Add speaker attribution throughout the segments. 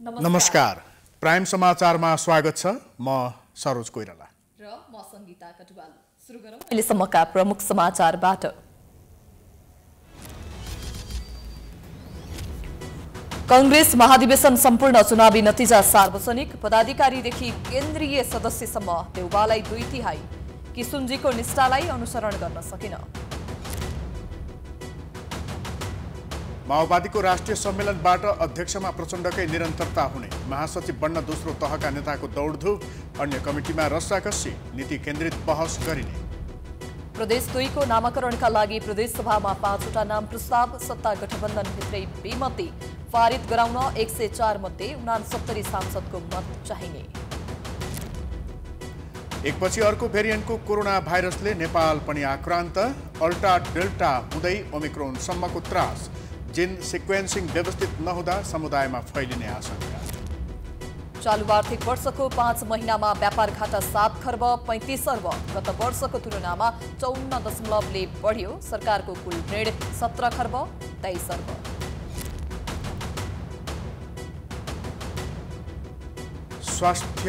Speaker 1: नमस्कार। प्राइम समाचारमा स्वागत छ। म सरोज कोइराला
Speaker 2: र म संगीता कटुवाल। सुरु गरौँ अहिलेसम्मका प्रमुख समाचारबाट। कांग्रेस महाधिवेशन सम्पूर्ण चुनावी नतिजा सार्वजनिक। पदाधिकारीदेखि केन्द्रीय सदस्यसम्म देउवालाई 2/3। किशुनजीको निष्ठालाई अनुसरण गर्न सकिन।
Speaker 1: माओवादीको राष्ट्रिय सम्मेलनबाट अध्यक्षमा प्रचण्डकै निरन्तरता हुने। महासचिव बन्न दोस्रो तहका नेताको दौडधुप। अन्य कमिटीमा रस्साकस्सी। नीति केन्द्रित बहस गरिने।
Speaker 2: प्रदेश 2 को नामाकरणका लागि प्रदेश सभामा 5वटा नाम प्रस्ताव। सत्ता गठबन्धनभित्रै विमति पारित गराउन 104 मध्ये 69 सांसदको मत चाहिने।
Speaker 1: एकपछि अर्को भेरिएन्टको कोरोना भाइरसले नेपाल पनि आक्रान्त। अल्टा डेल्टा हुँदै ओमिक्रोनसम्मको त्रास। जिन सिक्वेन्सिङ व्यवस्थित नहुँदा समुदायमा फैलिने आशंका।
Speaker 2: चालु आर्थिक वर्षको 5 महिनामा व्यापार घाटा 7 खर्ब 35 अर्ब। गत वर्षको तुलनामा 54.ले बढ्यो। सरकारको कुल ऋण 17 खर्ब 23 अर्ब।
Speaker 1: स्वास्थ्य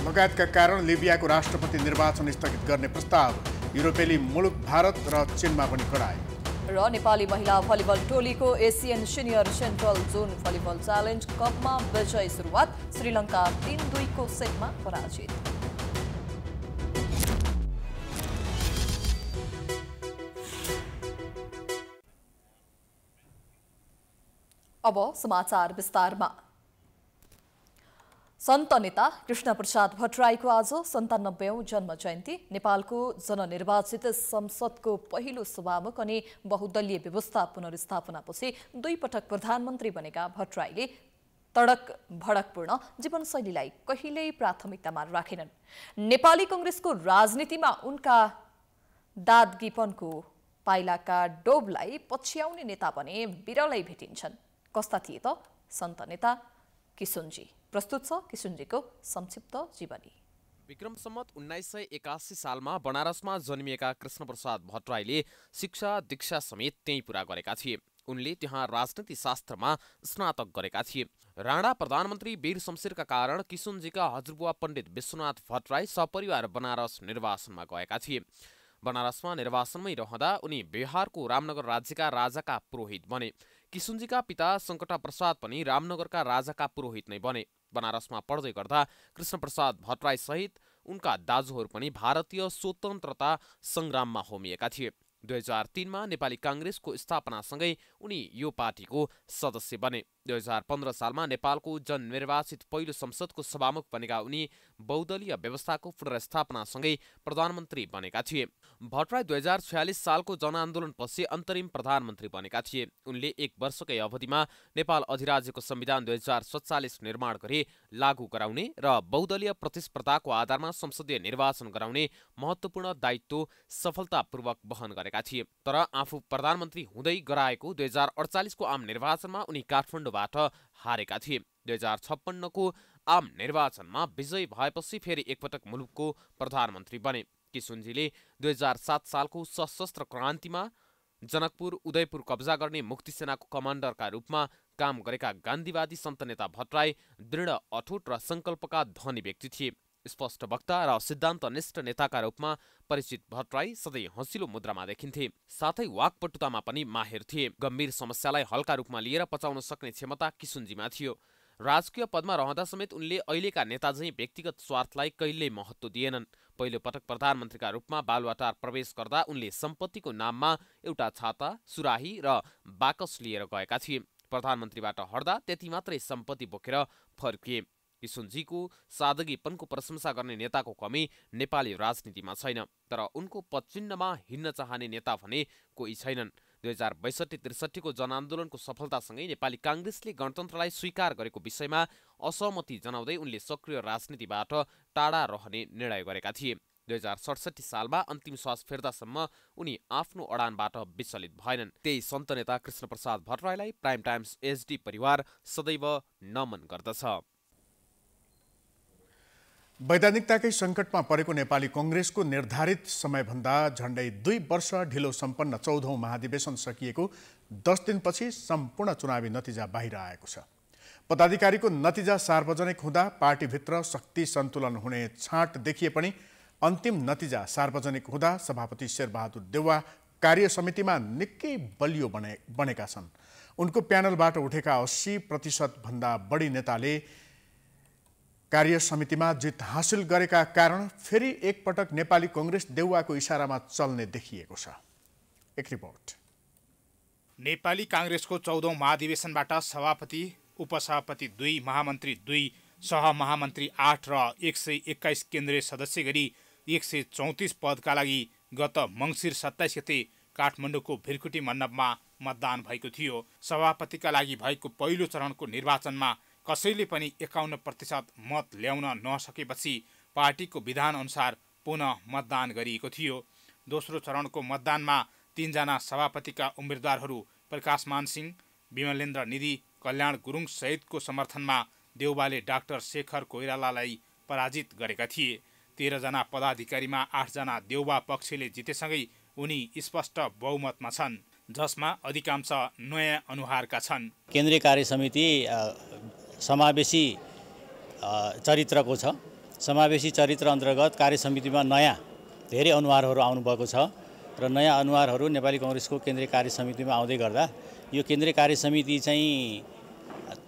Speaker 1: लगायतका कारण लिबियाको राष्ट्रपति निर्वाचन स्थगित गर्ने प्रस्ताव। युरोपेली मुलुक भारत र चीनमा पनि कडाई।
Speaker 2: र नेपाली महिला भलिबल टोलीको Asian senior central John volleyball challenge कपमा विजय सुरुवात। श्रीलङ्का 3-2 को सेटमा पराजित। अब समाचार विस्तारमा। सन्त नेता कृष्णप्रसाद भट्टराईको आज 97औं जन्म जयन्ती। नेपालको जननिर्वाचित संसदको पहिलो सभामुख अनि बहुदलीय व्यवस्था पुनर्स्थापनापछि 2 पटक प्रधानमन्त्री बनेका भट्टराईले तडक भडकपूर्ण जीवनशैलीलाई कहिल्यै प्राथमिकतामा राखेनन्। नेपाली कांग्रेसको राजनीतिमा उनका दादगीपनको पाइलाका डोबलाई पछ्याउने नेता भने बिरलै भेटिन्छन्। कस्ता थिए त सन्त नेता किशुनजी? प्रस्तुत छ किशुनजीको संक्षिप्त जीवनी।
Speaker 3: विक्रम सम्वत 1981 सालमा बनारसमा जन्मिएका कृष्णप्रसाद भट्टराईले शिक्षा दीक्षा समेत त्यही पूरा गरेका थिए। उनले त्यहाँ राजनीति शास्त्रमा स्नातक गरेका थिए। राणा प्रधानमन्त्री वीर शमशेरका कारण किशुनजीका हजुरबुवा पण्डित विश्वनाथ भट्टराई सपरिवार बनारस निर्वासनमा गएका थिए। बनारसमा निर्वासनमै रहँदा उनी बिहारको रामनगर राज्यका राजाका पुरोहित बने। किशुनजीका पिता शङ्कटा प्रसाद पनि रामनगरका राजाका पुरोहित नै बने। बनारसमा पढ्दै गर्दा कृष्णप्रसाद भट्टराई सहित उनका दाजुहरू पनि भारतीय स्वतन्त्रता सङ्ग्राममा होमिएका थिए। 2003मा नेपाली कांग्रेसको स्थापनासँगै उनी यो पार्टीको सदस्य बने। 2015 सालमा नेपालको जननिर्वाचित पहिलो संसदको सभामुख बनेका उनी बहुदलीय व्यवस्थाको पुनर्स्थापनासँगै प्रधानमन्त्री बनेका थिए। भट्टराई 2046 सालको जनआन्दोलनपछि अन्तरिम प्रधानमन्त्री बनेका थिए। उनले 1 वर्षकै अवधिमा नेपाल अधिराज्यको संविधान 2047 निर्माण गरी लागू गराउने र बहुदलीय प्रतिस्पर्धाको आधारमा संसदीय निर्वाचन गराउने महत्त्वपूर्ण दायित्व सफलतापूर्वक वहन गरेका थिए। तर आफू प्रधानमन्त्री हुँदै गराएको 2048 को आम निर्वाचनमा उनी काठमाडौँबाट हारेका थिए। 2056 को आम निर्वाचनमा विजयी भएपछि फेरि एकपटक मुलुकको प्रधानमन्त्री बने। किशुनजीले 2007 सालको सशस्त्र क्रान्तिमा जनकपुर उदयपुर कब्जा गर्ने मुक्ति सेनाको कमान्डरका रूपमा काम गरेका गान्धीवादी सन्त नेता भट्टराई दृढ अठोट र संकल्पका धनी व्यक्ति थिए। स्पष्ट वक्ता र सिद्धान्तनिष्ठ नेताका रूपमा परिचित भट्टराई सधैँ हँसिलो मुद्रामा देखिन्थे। साथै वाकपटुतामा पनि माहिर थिए। गम्भीर समस्यालाई हल्का रूपमा लिएर पचाउन सक्ने क्षमता किशुनजीमा थियो। राजकीय पदमा रहँदा समेत उनले अहिलेका नेता झैं व्यक्तिगत स्वार्थलाई कहिल्यै महत्त्व दिएनन्। पहिलो पटक प्रधानमन्त्रीका रूपमा बालुवाटार प्रवेश गर्दा उनले सम्पत्तिको नाममा एउटा छाता, सुराही र बाकस लिएर गएका थिए। प्रधानमन्त्रीबाट हट्दा त्यति मात्रै सम्पत्ति बोकेर फर्किए। किशुनजीको सादगीपनको प्रशंसा गर्ने नेताको कमी नेपाली राजनीतिमा छैन। तर उनको पदचिन्हमा हिँड्न चाहने नेता भने कोही छैनन्। 2062-63 को जनआन्दोलनको सफलतासँगै नेपाली कांग्रेसले गणतन्त्रलाई स्वीकार गरेको विषयमा असहमति जनाउँदै उनले सक्रिय राजनीतिबाट टाढा रहने निर्णय गरेका थिए। 2067 सालमा अन्तिम श्वास फेर्दासम्म उनी आफ्नो अडानबाट विचलित भएनन्। त्यही सन्त नेता कृष्णप्रसाद भट्टराईलाई प्राइम टाइम्स एचडी परिवार सदैव नमन गर्दछ।
Speaker 1: वैधानिकताकै सङ्कटमा परेको नेपाली कांग्रेसको निर्धारित समयभन्दा झण्डै 2 वर्ष ढिलो सम्पन्न 14औं महाधिवेशन सकिएको 10 दिनपछि सम्पूर्ण चुनावी नतिजा बाहिर आएको छ। पदाधिकारीको नतिजा सार्वजनिक हुँदा पार्टीभित्र शक्ति सन्तुलन हुने छाँट देखिए पनि अन्तिम नतिजा सार्वजनिक हुँदा सभापति शेरबहादुर देउवा कार्य समितिमा निकै बलियो बनेका छन्। उनको प्यानलबाट उठेका 80% भन्दा बढी नेताले कार्य समितिमा जित हासिल गरेका कारण फेरि एकपटक नेपाली कांग्रेस देउवाको इशारामा चल्ने देखिएको छ। एक रिपोर्ट।
Speaker 4: नेपाली कांग्रेसको 14औं महाधिवेशनबाट सभापति, उपसभापति 2, महामन्त्री 2, सहमहामन्त्री 8 र 121 केन्द्रीय सदस्य गरी 134 पदका लागि गत मङ्सिर 27 गते काठमाडौँको भिरकुटी मण्डपमा मतदान भएको थियो। सभापतिका लागि भएको पहिलो चरणको निर्वाचनमा कसैले पनि 51% मत ल्याउन नसकेपछि पार्टीको विधान अनुसार पुनः मतदान गरिएको थियो। दोस्रो चरणको मतदानमा 3 जना सभापतिका उम्मेदवारहरू प्रकाशमान सिंह, विमलेन्द्र निधि, कल्याण गुरुङ सहितको समर्थनमा देउवाले डाक्टर शेखर कोइरालालाई पराजित गरेका थिए। 13 जना पदाधिकारीमा 8 जना देउवा पक्षले जितेसँगै उनी स्पष्ट बहुमतमा छन्, जसमा अधिकांश नयाँ अनुहारका छन्।
Speaker 5: केन्द्रीय कार्य समिति समावेशी चरित्रको छ। समावेशी चरित्र अन्तर्गत कार्य समितिमा नयाँ धेरै अनुहारहरू आउनुभएको छ र नयाँ अनुहारहरू नेपाली कांग्रेसको केन्द्रीय कार्य समितिमा आउँदै गर्दा यो केन्द्रीय कार्य समिति चाहिँ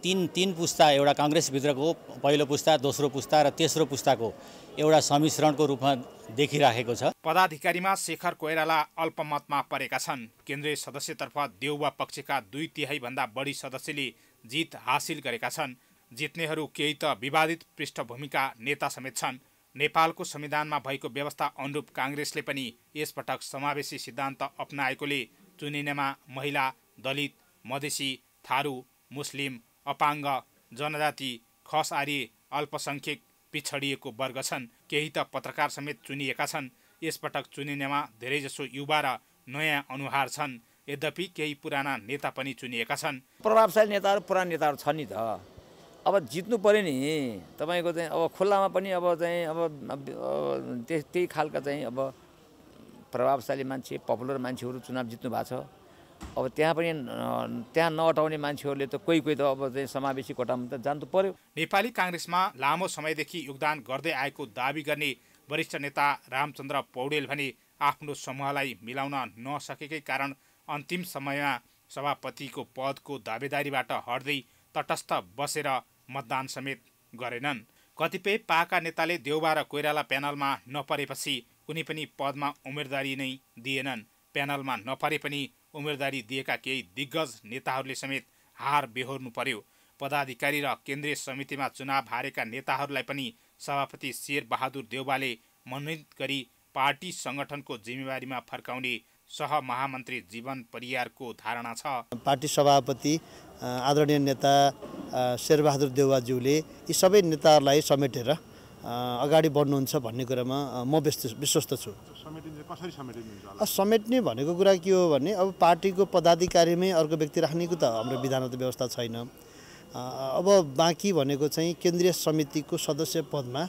Speaker 5: तीन पुस्ता, एउटा कांग्रेसभित्रको पहिलो पुस्ता, दोस्रो पुस्ता र तेस्रो पुस्ताको एउटा सम्मिश्रणको रूपमा देखिराखेको छ।
Speaker 4: पदाधिकारीमा शेखर कोइराला अल्पमतमा परेका छन्। केन्द्रीय सदस्यतर्फ देउवा पक्षका 2/3 भन्दा बढी सदस्यले जित हासिल गरेका छन्। जित्नेहरू केही त विवादित पृष्ठभूमिका नेता समेत छन्। नेपालको संविधानमा भएको व्यवस्था अनुरूप कांग्रेसले पनि यसपटक समावेशी सिद्धान्त अपनाएकोले चुनिनेमा महिला, दलित, मधेसी, थारू, मुस्लिम, अपाङ्ग, जनजाति, खस आर्य, अल्पसंख्यक, पिछडिएको वर्ग छन्। केही त पत्रकार समेत चुनिएका छन्। यसपटक चुनिनेमा धेरैजसो युवा र नयाँ अनुहार छन्। यद्यपि केही पुराना नेता पनि चुनिएका छन्।
Speaker 6: प्रभावशाली नेताहरू पुराना नेताहरू छन् नि त। अब जित्नु पर्यो नि तपाईको चाहिँ अब खुल्लामा पनि अब चाहिँ अब त्यही खालका चाहिँ अब प्रभावशाली मान्छे, पपुलर मान्छेहरू चुनाव जित्नु भएको छ। अब त्यहाँ नअटाउने मान्छेहरूले त कोही त अब चाहिँ समावेशी कोटामा त जानु त पर्यो।
Speaker 4: नेपाली कांग्रेसमा लामो समयदेखि योगदान गर्दै आएको दाबी गर्ने वरिष्ठ नेता रामचन्द्र पौडेल भने आफ्नो समूहलाई मिलाउन नसकेकै कारण अन्तिम समयमा सभापतिको पदको दावेदारीबाट हट्दै तटस्थ बसेर मतदान समेत गरेनन्। कतिपय पाका नेताले देउवा र कोइराला प्यानलमा नपरेपछि कुनै पनि पदमा उम्मेदवारी नै दिएनन्। प्यानलमा नपरे पनि उम्मेदवारी दिएका केही दिग्गज नेताहरूले समेत हार बेहोर्नु पर्यो। पदाधिकारी र केन्द्रीय समितिमा चुनाव हारेका नेताहरूलाई पनि सभापति शेरबहादुर देउवाले मनोनित गरी पार्टी संगठनको जिम्मेवारीमा फर्काउने सहमहामन्त्री जीवन परियारको धारणा छ।
Speaker 7: पार्टी सभापति आदरणीय नेता शेरबहादुर देउवाज्यूले यी सबै नेताहरूलाई समेटेर अगाडि बढ्नुहुन्छ भन्ने कुरामा म विश्वस्त छु। समेट्ने भनेको कुरा के हो भने अब पार्टीको पदाधिकारीमै अर्को व्यक्ति राख्नेको त हाम्रो विधानमा त व्यवस्था छैन। अब बाँकी भनेको चाहिँ केन्द्रीय समितिको सदस्य पदमा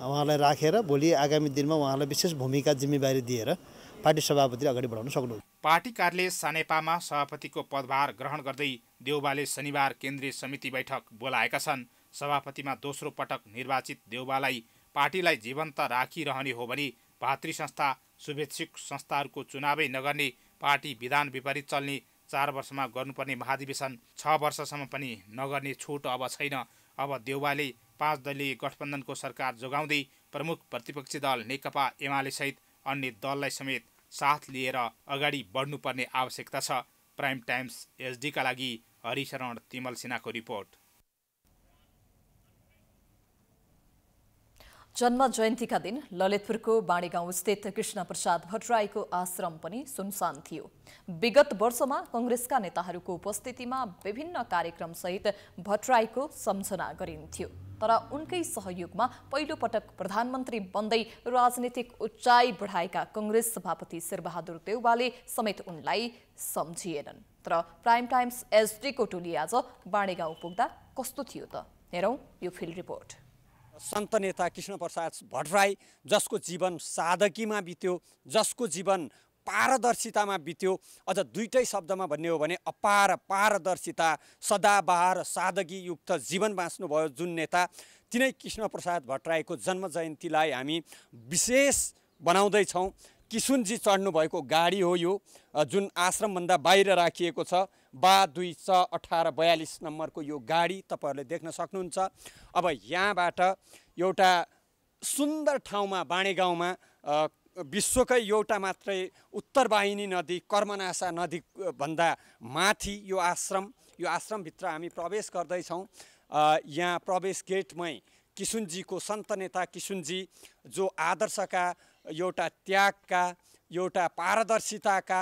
Speaker 7: उहाँलाई राखेर भोलि आगामी दिनमा उहाँलाई विशेष भूमिका जिम्मेवारी दिएर पार्टी सभापतिले अगाडि बढाउन सक्नुहुन्छ।
Speaker 4: पार्टी कार्यालय सानेपामा सभापतिको पदभार ग्रहण गर्दै देउवाले शनिबार केन्द्रीय समिति बैठक बोलाएका छन्। सभापतिमा दोस्रो पटक निर्वाचित देउवालाई पार्टीलाई जीवन्त राखिरहने हो भने भातृ संस्था, शुभेच्छुक संस्थाहरूको चुनावै नगर्ने, पार्टी विधान विपरीत चल्ने, 4 वर्षमा गर्नुपर्ने महाधिवेशन 6 वर्षसम्म पनि नगर्ने छुट अब छैन। अब देउवाले 5 दलीय गठबन्धनको सरकार जोगाउँदै प्रमुख प्रतिपक्षी दल नेकपा एमाले सहित अन्य दललाई समेत साथ लिएर अगाडि बढ्नुपर्ने आवश्यकता छ। प्राइम टाइम्स एसडी का लागि हरिशरण तिमल सिन्हाको रिपोर्ट।
Speaker 2: जन्म जयन्तीका दिन ललितपुरको बाणीगाउँ स्थित कृष्ण प्रसाद भट्टराईको आश्रम पनि सुनसान थियो। विगत वर्षमा कांग्रेसका नेताहरूको उपस्थितिमा विभिन्न कार्यक्रमसहित भट्टराईको सम्झना गरिन्थ्यो। तर उनकै सहयोगमा पहिलो पटक प्रधानमन्त्री बन्दै राजनीतिक उचाइ बढाएका कांग्रेस सभापति शेरबहादुर देउवाले समेत उनलाई सम्झिएनन्। तर प्राइम टाइम्स एसडीको टोली आज बाणीगाउँ पुग्दा कस्तो थियो त? हेरौँ यो फिल्ड रिपोर्ट।
Speaker 8: सन्त नेता कृष्ण प्रसाद भट्टराई जसको जीवन सादगीमा बित्यो, जसको जीवन पारदर्शितामा बित्यो। अझ दुईटै शब्दमा भन्ने हो भने अपार पारदर्शिता, सदाबहार सादगीयुक्त जीवन बाँच्नुभयो जुन नेता, तिनै कृष्णप्रसाद भट्टराईको जन्म जयन्तीलाई हामी विशेष बनाउँदैछौँ। किशुनजी चढ्नुभएको गाडी हो यो, जुन आश्रमभन्दा बाहिर राखिएको छ। बा 2/18/42 नम्बरको यो गाडी तपाईँहरूले देख्न सक्नुहुन्छ। अब यहाँबाट एउटा सुन्दर ठाउँमा, बाणेगाउँमा विश्वकै एउटा मात्रै उत्तरवाहिनी नदी कर्मनाशा नदी भन्दा माथि यो आश्रमभित्र हामी प्रवेश गर्दैछौँ। यहाँ प्रवेश गेटमै किशुनजीको सन्त नेता किशुनजी जो आदर्शका, एउटा त्यागका, एउटा पारदर्शिताका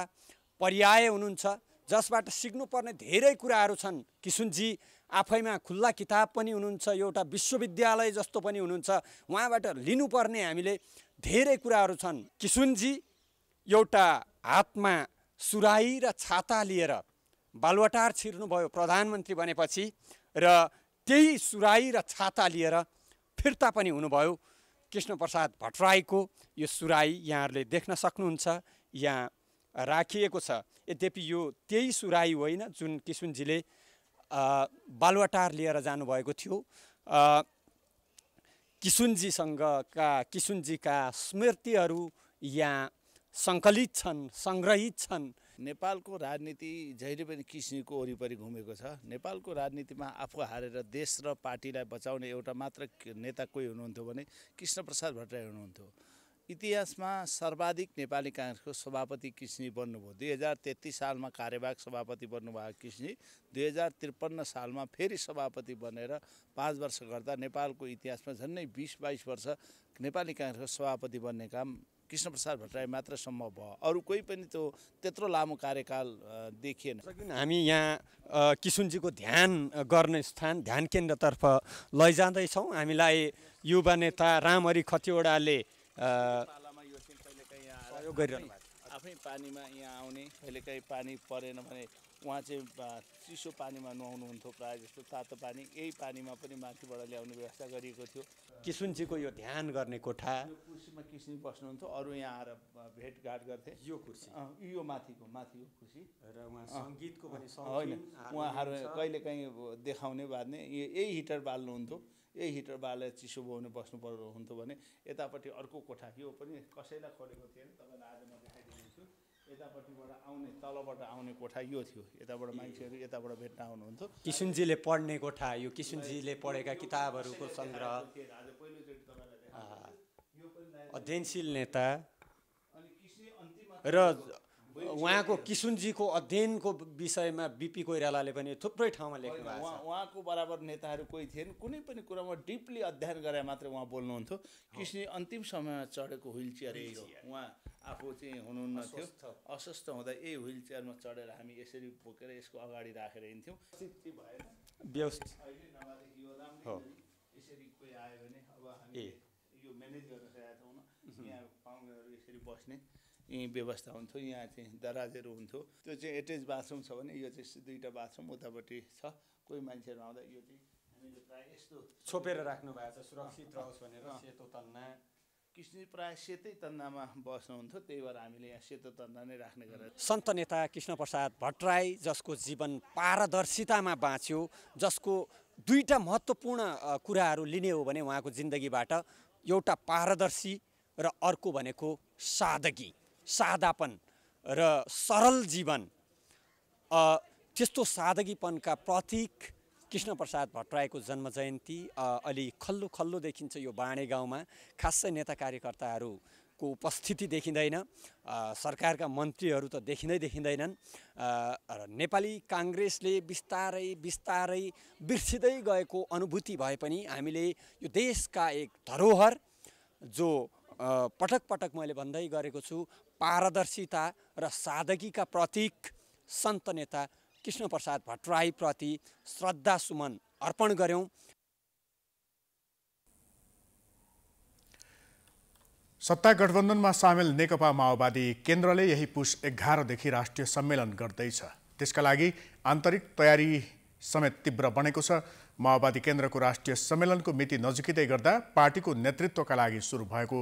Speaker 8: पर्याय हुनुहुन्छ, जसबाट सिक्नुपर्ने धेरै कुराहरू छन्। किशुनजी आफैमा खुल्ला किताब पनि हुनुहुन्छ, एउटा विश्वविद्यालय जस्तो पनि हुनुहुन्छ। उहाँबाट लिनुपर्ने हामीले धेरै कुराहरू छन्। किशुनजी एउटा हातमा सुराही र छाता लिएर बालुवाटार छिर्नुभयो प्रधानमन्त्री बनेपछि, र त्यही सुराही र छाता लिएर फिर्ता पनि हुनुभयो। कृष्णप्रसाद भट्टराईको यो सुराही यहाँहरूले देख्न सक्नुहुन्छ, यहाँ राखिएको छ। यद्यपि यो त्यही सुराही होइन जुन किशुनजीले बालुवाटार लिएर जानुभएको थियो। किशुनजीका स्मृतिहरू यहाँ सङ्कलित छन्, सङ्ग्रहित छन्।
Speaker 9: नेपालको राजनीति जहिले पनि किशुनीको वरिपरि घुमेको छ। नेपालको राजनीतिमा आफू हारेर देश र पार्टीलाई बचाउने एउटा मात्र नेता कोही हुनुहुन्थ्यो भने कृष्णप्रसाद भट्टराई हुनुहुन्थ्यो। इतिहासमा सर्वाधिक नेपाली काङ्ग्रेसको सभापति किशुनी बन्नुभयो। 2033 सालमा कार्यवाहक सभापति बन्नुभएको किशुनी 2053 सालमा फेरि सभापति बनेर 5 वर्ष गर्दा नेपालको इतिहासमा झन्डै 20-22 वर्ष नेपाली काङ्ग्रेसको सभापति बन्ने काम कृष्णप्रसाद भट्टराई मात्र सम्भव भयो। अरू कोही पनि त्यत्रो लामो कार्यकाल देखिएन।
Speaker 8: हामी यहाँ किशुनजीको ध्यान गर्ने स्थान, ध्यान केन्द्रतर्फ लैजाँदैछौँ। हामीलाई युवा नेता रामहरि खतिवडाले सहयोग गरिरहनु भएको।
Speaker 9: आफै पानीमा यहाँ आउने, कहिलेकाहीँ पानी परेन भने उहाँ चाहिँ चिसो पानीमा नुहाउनुहुन्थ्यो, प्रायः जस्तो तातो पानी, यही पानीमा पनि माथिबाट ल्याउने व्यवस्था गरिएको थियो।
Speaker 8: किशुनजीको यो ध्यान गर्ने कोठा,
Speaker 9: यो कुर्सीमा किशुनी बस्नुहुन्थ्यो, अरू यहाँ आएर भेटघाट गर्थे।
Speaker 8: यो कुर्सी,
Speaker 9: यो माथि यो कुर्सी,
Speaker 8: र उहाँ सङ्गीतको पनि
Speaker 9: होइन, उहाँहरू कहिलेकाहीँ देखाउने बाँध्ने, यही हिटर बाल्नुहुन्थ्यो। यही हिटर बालेर चिसो बोक्ने बस्नु पर्नुहुन्थ्यो भने यतापट्टि अर्को कोठा, यो पनि कसैलाई खोलेको थिएन, तपाईँलाई आज म देखाइदिन्छु। यतापट्टिबाट आउने, तलबाट आउने कोठा यो थियो। यताबाट मान्छेहरू यताबाट भेट्न आउनुहुन्थ्यो।
Speaker 8: किशुनजीले पढ्ने कोठा, यो किशुनजीले पढेका किताबहरूको सङ्ग्रह, अध्ययनशील नेता। र उहाँको किशुनजीको अध्ययनको विषयमा बिपी कोइरालाले पनि थुप्रै ठाउँमा लेख्नु भएको छ।
Speaker 9: उहाँको बराबर नेताहरू कोही थिएन। कुनै पनि कुरामा डिपली अध्ययन गरे मात्रै उहाँ बोल्नुहुन्थ्यो। किशुनी अन्तिम समयमा चढेको व्हिल चेयर यही हो। उहाँ आफू चाहिँ हुनुहुन्न थियो, अस्वस्थ हुँदा यही व्हिल चेयरमा चढेर हामी यसरी बोकेर यसको अगाडि राखेर हिँड्थ्यौँ।
Speaker 8: व्यवस्थित
Speaker 9: हो। यसरी कोही आयो भने अब हामी यो म्यानेज गर्न सकेका थियौँ। यहाँ पाहुनाहरू यसरी बस्ने यहीँ व्यवस्था हुन्थ्यो। यहाँ चाहिँ दराजहरू हुन्थ्यो। त्यो चाहिँ एटेच बाथरुम छ भने यो चाहिँ दुईवटा बाथरुम उतापट्टि छ। कोही मान्छेहरू आउँदा यो चाहिँ हामीले प्रायः यस्तो
Speaker 8: छोपेर राख्नु भएको छ सुरक्षित रहोस् भनेर। सेतो तन्ना,
Speaker 9: किशुनी प्रायः सेतै तन्नामा बस्नुहुन्थ्यो, त्यही भएर हामीले यहाँ सेतो तन्ना नै राख्ने गरेर।
Speaker 8: सन्त नेता कृष्णप्रसाद भट्टराई जसको जीवन पारदर्शितामा बाँच्यो, जसको दुईटा महत्त्वपूर्ण कुराहरू लिने हो भने उहाँको जिन्दगीबाट, एउटा पारदर्शी र अर्को भनेको सादगी, सादापन र सरल जीवन। त्यस्तो सादगीपनका प्रतीक कृष्णप्रसाद भट्टराईको जन्म जयन्ती अलि खल्लो खल्लो देखिन्छ यो बाणेगाउँमा। खासै नेता कार्यकर्ताहरूको उपस्थिति देखिँदैन, सरकारका मन्त्रीहरू त देखिँदैनन्। नेपाली काङ्ग्रेसले बिस्तारै बिस्तारै बिर्सिँदै गएको अनुभूति भए पनि हामीले यो देशका एक धरोहर, जो पटक पटक मैले भन्दै गरेको छु, पारदर्शिता र सादगीका प्रतीक सन्त नेता कृष्णप्रसाद भट्टराई प्रति श्रद्धा सुमन अर्पण गर्यौं।
Speaker 1: सत्ता गठबन्धनमा सामेल नेकपा माओवादी केन्द्रले यही पुस 11 देखि राष्ट्रिय सम्मेलन गर्दैछ। त्यसका लागि आन्तरिक तयारी समेत तीव्र बनेको छ। माओवादी केन्द्रको राष्ट्रिय सम्मेलनको मिति नजिकै गर्दा पार्टीको नेतृत्वका लागि सुरु भएको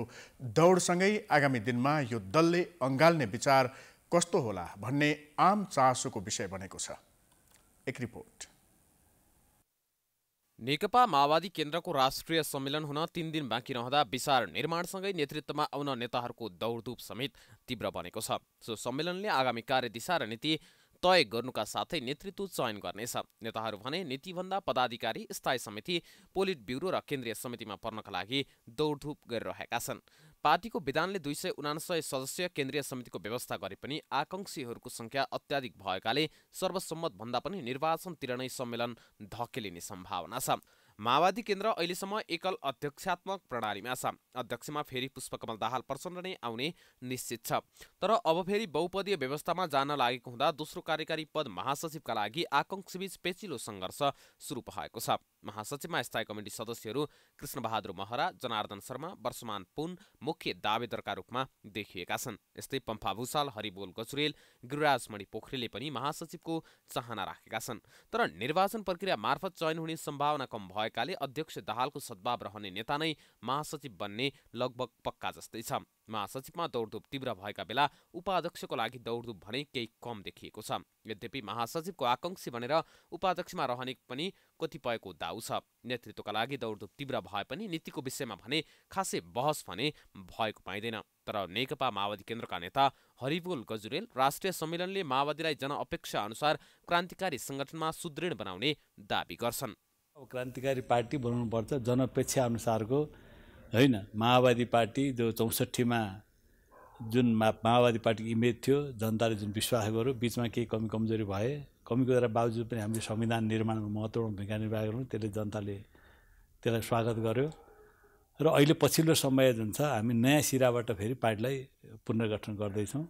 Speaker 1: दौडसँगै आगामी दिनमा यो दलले अँगाल्ने विचार कस्तो होला भन्ने आम चासोको विषय बनेको छ। एक रिपोर्ट।
Speaker 3: नेकपा माओवादी केन्द्रको राष्ट्रिय सम्मेलन हुन 3 दिन बाँकी रहँदा विचार निर्माणसँगै नेतृत्वमा आउन नेताहरूको दौडधुप समेत तीव्र बनेको छ। सो सम्मेलनले आगामी कार्यदिशा र नीति तय गर्नुका साथै नेतृत्व चयन गर्नेछ। नेताहरू भने नीतिभन्दा पदाधिकारी, स्थायी समिति, पोलिट ब्युरो र केन्द्रीय समितिमा पर्नका लागि दौडधुप गरिरहेका छन्। पार्टीको विधानले 279 सदस्यीय केन्द्रीय समितिको व्यवस्था गरे पनि आकांक्षीहरूको संख्या अत्याधिक भएकाले सर्वसम्मत भन्दा पनि निर्वाचनतिर नै सम्मेलन धकेलिने सम्भावना छ। माओवादी केन्द्र अहिलेसम्म एकल अध्यक्षात्मक प्रणालीमा छ। अध्यक्षमा फेरि पुष्पकमल दाहाल प्रचण्ड नै आउने निश्चित छ। तर अब फेरि बहुपदीय व्यवस्थामा जान लागेको हुँदा दोस्रो कार्यकारी पद महासचिवका लागि आकांक्षीबीच पेचिलो सङ्घर्ष सुरु भएको छ। महासचिवमा स्थायी कमिटी सदस्यहरू कृष्णबहादुर महरा, जनार्दन शर्मा, वर्षमान पुन मुख्य दावेदारका रूपमा देखिएका छन्। यस्तै पम्फा भूषाल, हरिबोल गजुरेल, गिरिराजमणि पोखरेलले पनि महासचिवको चाहना राखेका छन्। तर निर्वाचन प्रक्रिया मार्फत चयन हुने सम्भावना कम भएकाले अध्यक्ष दाहालको सद्भाव रहने नेता नै महासचिव बन्ने लगभग पक्का जस्तै छ। महासचिवमा दौडधुप तीव्र भएका बेला उपाध्यक्षको लागि दौडधुप भने केही कम देखिएको छ। यद्यपि महासचिवको आकांक्षी भनेर उपाध्यक्षमा रहने पनि कतिपयको दाउ छ। नेतृत्वका लागि दौडधुप तीव्र भए पनि नीतिको विषयमा भने खासै बहस भने भएको पाइँदैन। तर नेकपा माओवादी केन्द्रका नेता हरिबोल गजुरेल राष्ट्रिय सम्मेलनले माओवादीलाई जनअपेक्षा अनुसार क्रान्तिकारी संगठनमा सुदृढ बनाउने दाबी गर्छन्।
Speaker 9: क्रान्तिकारी पार्टी बनाउनुपर्छ जनअपेक्षा अनुसारको होइन। माओवादी पार्टी जो 64मा जुन माओवादी पार्टीको इमेज थियो, जनताले जुन विश्वास गर्यो, बिचमा केही कमी कमजोरी भए, कमीको बावजुद पनि हामीले संविधान निर्माणमा महत्त्वपूर्ण भूमिका निर्वाह गर्यौँ। त्यसले जनताले त्यसलाई स्वागत गर्यो र अहिले पछिल्लो समय जुन छ हामी नयाँ सिराबाट फेरि पार्टीलाई पुनर्गठन गर्दैछौँ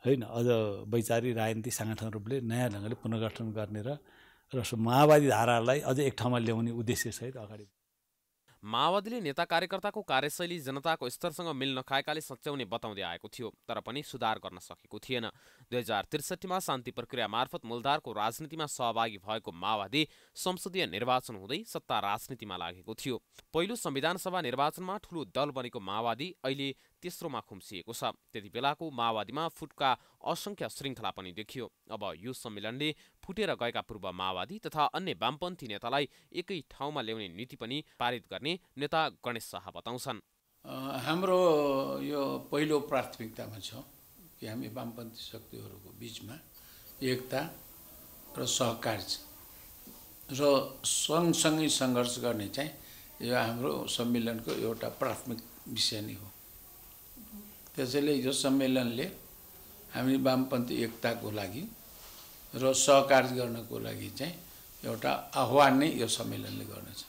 Speaker 9: होइन। अझ वैचारिक राजनीतिक साङ्गठनिक रूपले नयाँ ढङ्गले पुनर्गठन गर्ने र माओवादी धारालाई अझ एक ठाउँमा ल्याउने उद्देश्यसहित अगाडि।
Speaker 3: माओवादीले नेता कार्यकर्ताको कार्यशैली जनताको स्तरसँग मिल्न नखाएकाले सच्याउने बताउँदै आएको थियो, तर पनि सुधार गर्न सकेको थिएन। 2063मा शान्ति प्रक्रिया मार्फत मूलधारको राजनीतिमा सहभागी भएको माओवादी संसदीय निर्वाचन हुँदै सत्ता राजनीतिमा लागेको थियो। पहिलो संविधान सभा निर्वाचनमा ठूलो दल बनेको माओवादी अहिले तेस्रोमा खुम्सिएको छ। त्यति बेलाको माओवादीमा फुटका असंख्य श्रृङ्खला पनि देखियो। अब यो सम्मेलनले फुटेर गएका पूर्व माओवादी तथा अन्य वामपन्थी नेतालाई एकै ठाउँमा ल्याउने नीति पनि पारित गर्ने नेता गणेश शाह बताउँछन्।
Speaker 10: हाम्रो यो पहिलो प्राथमिकतामा छ कि हामी वामपन्थी शक्तिहरूको बिचमा एकता र सहकार र सँगसँगै सङ्घर्ष गर्ने चाहिँ यो हाम्रो सम्मेलनको एउटा प्राथमिक विषय नै हो। त्यसैले यो सम्मेलनले हामी वामपन्थी एकताको लागि र सहकार गर्नको लागि चाहिँ एउटा आह्वान नै यो सम्मेलनले गर्नेछ।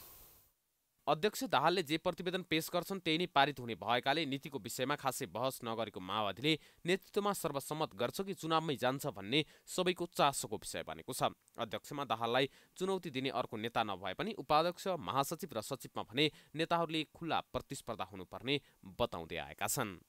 Speaker 3: अध्यक्ष दाहालले जे प्रतिवेदन पेश गर्छन् त्यही नै पारित हुने भएकाले नीतिको विषयमा खासै बहस नगरेको माओवादीले नेतृत्वमा सर्वसम्मत गर्छ कि चुनावमै जान्छ भन्ने सबैको चासोको विषय बनेको छ। अध्यक्षमा दाहाललाई चुनौती दिने अर्को नेता नभए पनि उपाध्यक्ष, महासचिव र सचिवमा भने नेताहरूले खुल्ला प्रतिस्पर्धा हुनुपर्ने बताउँदै आएका छन्।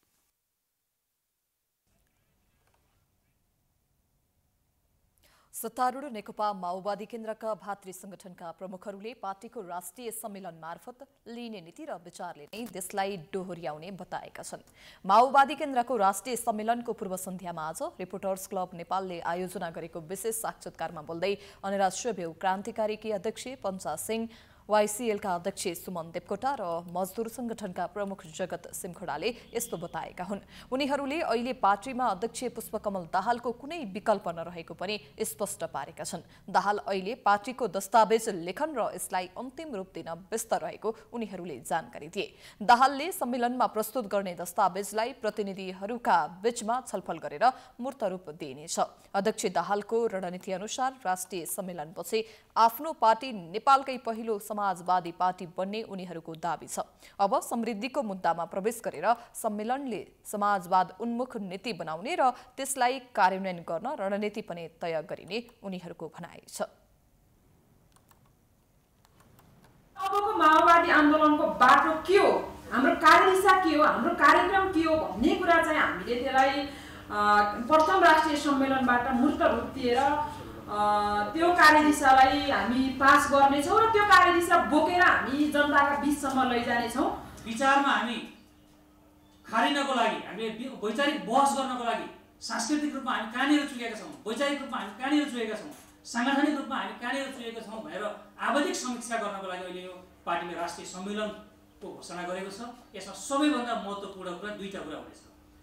Speaker 2: सत्तारूढ नेकपा माओवादी केन्द्रका भातृ संगठनका प्रमुखहरूले पार्टीको राष्ट्रिय सम्मेलन मार्फत लिने नीति र विचारले नै देशलाई डोहोर्याउने बताएका छन्। माओवादी केन्द्रको राष्ट्रिय सम्मेलनको पूर्व सन्ध्यामा आज रिपोर्टर्स क्लब नेपालले आयोजना गरेको विशेष साक्षात्कारमा बोल्दै अनिराज श्रेव्यू, क्रान्तिकारीकी अध्यक्ष पञ्चा सिंह, YCLका अध्यक्ष सुमन देवकोटा र मजदुर संगठनका प्रमुख जगत सिमखोडाले यस्तो बताएका हुन्। उनीहरूले अहिले पार्टीमा अध्यक्ष पुष्पकमल दाहालको कुनै विकल्प नरहेको पनि स्पष्ट पारेका छन्। दाहाल अहिले पार्टीको दस्तावेज लेखन र यसलाई अन्तिम रूप दिन व्यस्त रहेको उनीहरूले जानकारी दिए। दाहालले सम्मेलनमा प्रस्तुत गर्ने दस्तावेजलाई प्रतिनिधिहरूका बीचमा छलफल गरेर मूर्त रूप दिइनेछ। अध्यक्ष दाहालको रणनीति अनुसार राष्ट्रिय सम्मेलनपछि आफ्नो पार्टी नेपालकै पहिलो समाजवादी पार्टी बन्ने उनीहरूको दाबी छ। अब समृद्धिको मुद्दामा प्रवेश गरेर सम्मेलनले समाजवाद उन्मुख नीति बनाउने र त्यसलाई कार्यान्वयन गर्न रणनीति पनि तय गरिने उनीहरूको भनाइ छ।
Speaker 11: अबको माओवादी आन्दोलनको बाटो के हो, हाम्रो कार्यदिशा के हो, हाम्रो कार्यक्रम के हो भन्ने कुरा चाहिँ हामीले त्यसलाई प्रथम राष्ट्रिय सम्मेलनबाट मूर्त रूप दिएर त्यो कार्यदिशालाई हामी पास गर्नेछौँ र त्यो कार्यदिशा बोकेर हामी जनताका बीचसम्म लैजानेछौँ।
Speaker 12: विचारमा हामी खारिनको लागि, हामीले वैचारिक बहस गर्नको लागि सांस्कृतिक रूपमा हामी कहाँनिर चुकेका छौँ, वैचारिक रूपमा हामी कहाँनिर चुकेका छौँ, साङ्गठनिक रूपमा हामी कहाँनिर चुकेका छौँ भनेर आवधिक समीक्षा गर्नको लागि अहिले यो पार्टीले राष्ट्रिय सम्मेलनको घोषणा गरेको छ। यसमा सबैभन्दा महत्त्वपूर्ण कुरा दुईटा कुरा हुनेछ।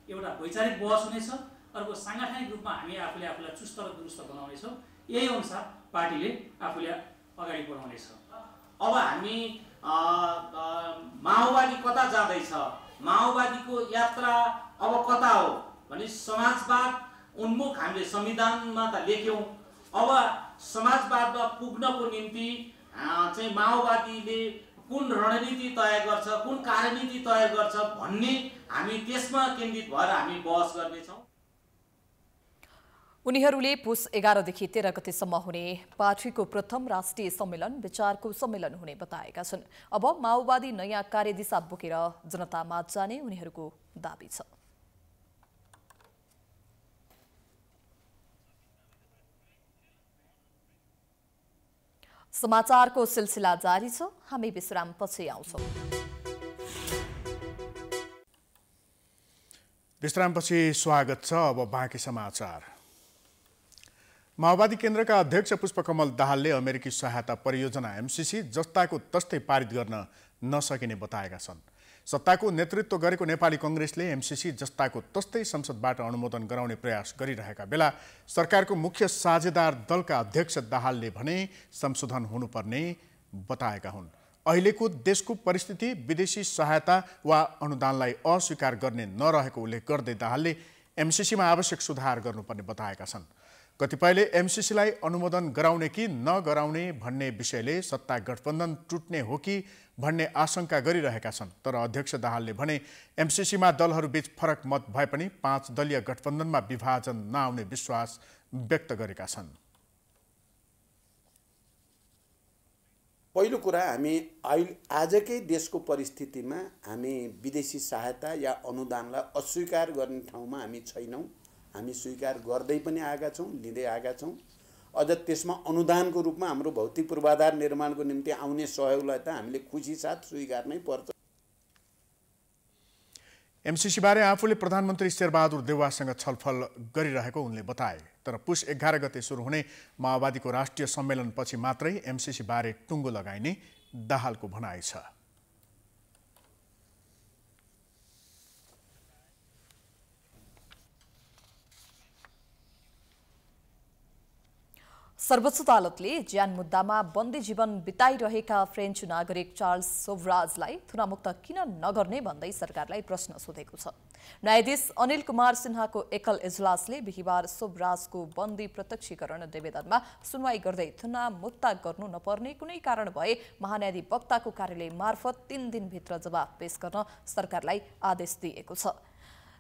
Speaker 12: एउटा वैचारिक बहस हुनेछ, अर्को साङ्गठनिक रूपमा हामी आफूलाई चुस्त र दुरुस्त बनाउनेछौँ। यही अनुसार पार्टीले आफूले अगाडि बढाउनेछ।
Speaker 13: अब हामी माओवादी कता जाँदैछ, माओवादीको यात्रा अब कता हो भने समाजवाद उन्मुख हामीले संविधानमा त लेख्यौँ। अब समाजवादमा पुग्नको निम्ति चाहिँ माओवादीले कुन रणनीति तय गर्छ, कुन कार्यनीति तय गर्छ भन्ने हामी त्यसमा केन्द्रित भएर हामी बहस गर्नेछौँ।
Speaker 2: उनीहरूले पुस 11 देखि 13 गतेसम्म हुने पार्टीको प्रथम राष्ट्रिय सम्मेलन विचारको सम्मेलन हुने बताएका छन्। अब माओवादी नयाँ कार्यदिशा बोकेर जनतामा जाने उनीहरूको दाबी छ। समाचारको सिलसिला जारी छ, हामी विश्रामपछि आउँछौँ।
Speaker 1: विश्रामपछि स्वागत छ। अब बाँकी समाचार। माओवादी केन्द्रका अध्यक्ष पुष्पकमल दाहालले अमेरिकी सहायता परियोजना एमसीसी जस्ताको तस्तै पारित गर्न नसकिने बताएका छन्। सत्ताको नेतृत्व गरेको नेपाली कांग्रेसले एमसीसी जस्ताको तस्तै संसदबाट अनुमोदन गराउने प्रयास गरिरहेका बेला सरकारको मुख्य साझेदार दलका अध्यक्ष दाहालले भने संशोधन हुनुपर्ने बताएका हुन्। अहिलेको देशको परिस्थिति विदेशी सहायता वा अनुदानलाई अस्वीकार गर्ने नरहेको उल्लेख गर्दै दाहालले एमसीसीमा आवश्यक सुधार गर्नुपर्ने बताएका छन्। कतिपयले एमसीसीलाई अनुमोदन गराउने कि नगराउने भन्ने विषयले सत्ता गठबन्धन टुट्ने हो कि भन्ने आशंका गरिरहेका छन्। तर अध्यक्ष दाहालले भने एमसीसीमा दलहरूबीच फरक मत भए पनि 5 दलीय गठबन्धनमा विभाजन नआउने विश्वास व्यक्त गरेका छन्।
Speaker 14: पहिलो कुरा, हामी आजकै देशको परिस्थितिमा हामी विदेशी सहायता या अनुदानलाई अस्वीकार गर्ने ठाउँमा हामी छैनौँ। हामी स्वीकार गर्दै पनि आएका छौँ, लिँदै आएका छौँ। अझ त्यसमा अनुदानको रूपमा हाम्रो भौतिक पूर्वाधार निर्माणको निम्ति आउने सहयोगलाई त हामीले खुसी साथ स्वीकार नै पर्छ।
Speaker 1: एमसीसी बारे आफूले प्रधानमन्त्री शेरबहादुर देउवासँग छलफल गरिरहेको उनले बताए। तर पुस 11 गते सुरु हुने माओवादीको राष्ट्रिय सम्मेलनपछि मात्रै एमसीसी बारे टुङ्गो लगाइने दाहालको भनाइ छ।
Speaker 2: सर्वोच्च अदालतले ज्यान मुद्दामा बन्दी जीवन बिताइरहेका फ्रेन्च नागरिक चार्ल्स सोभराजलाई थुनामुक्त किन नगर्ने भन्दै सरकारलाई प्रश्न सोधेको छ। न्यायाधीश अनिल कुमार सिन्हाको एकल इजलासले बिहिबार सोभराजको बन्दी प्रत्यक्षीकरण निवेदनमा सुनवाई गर्दै थुनामुक्त गर्नु नपर्ने कुनै कारण भए महान्यायाधिवक्ताको कार्यालय मार्फत 3 दिनभित्र जवाब पेश गर्न सरकारलाई आदेश दिएको छ।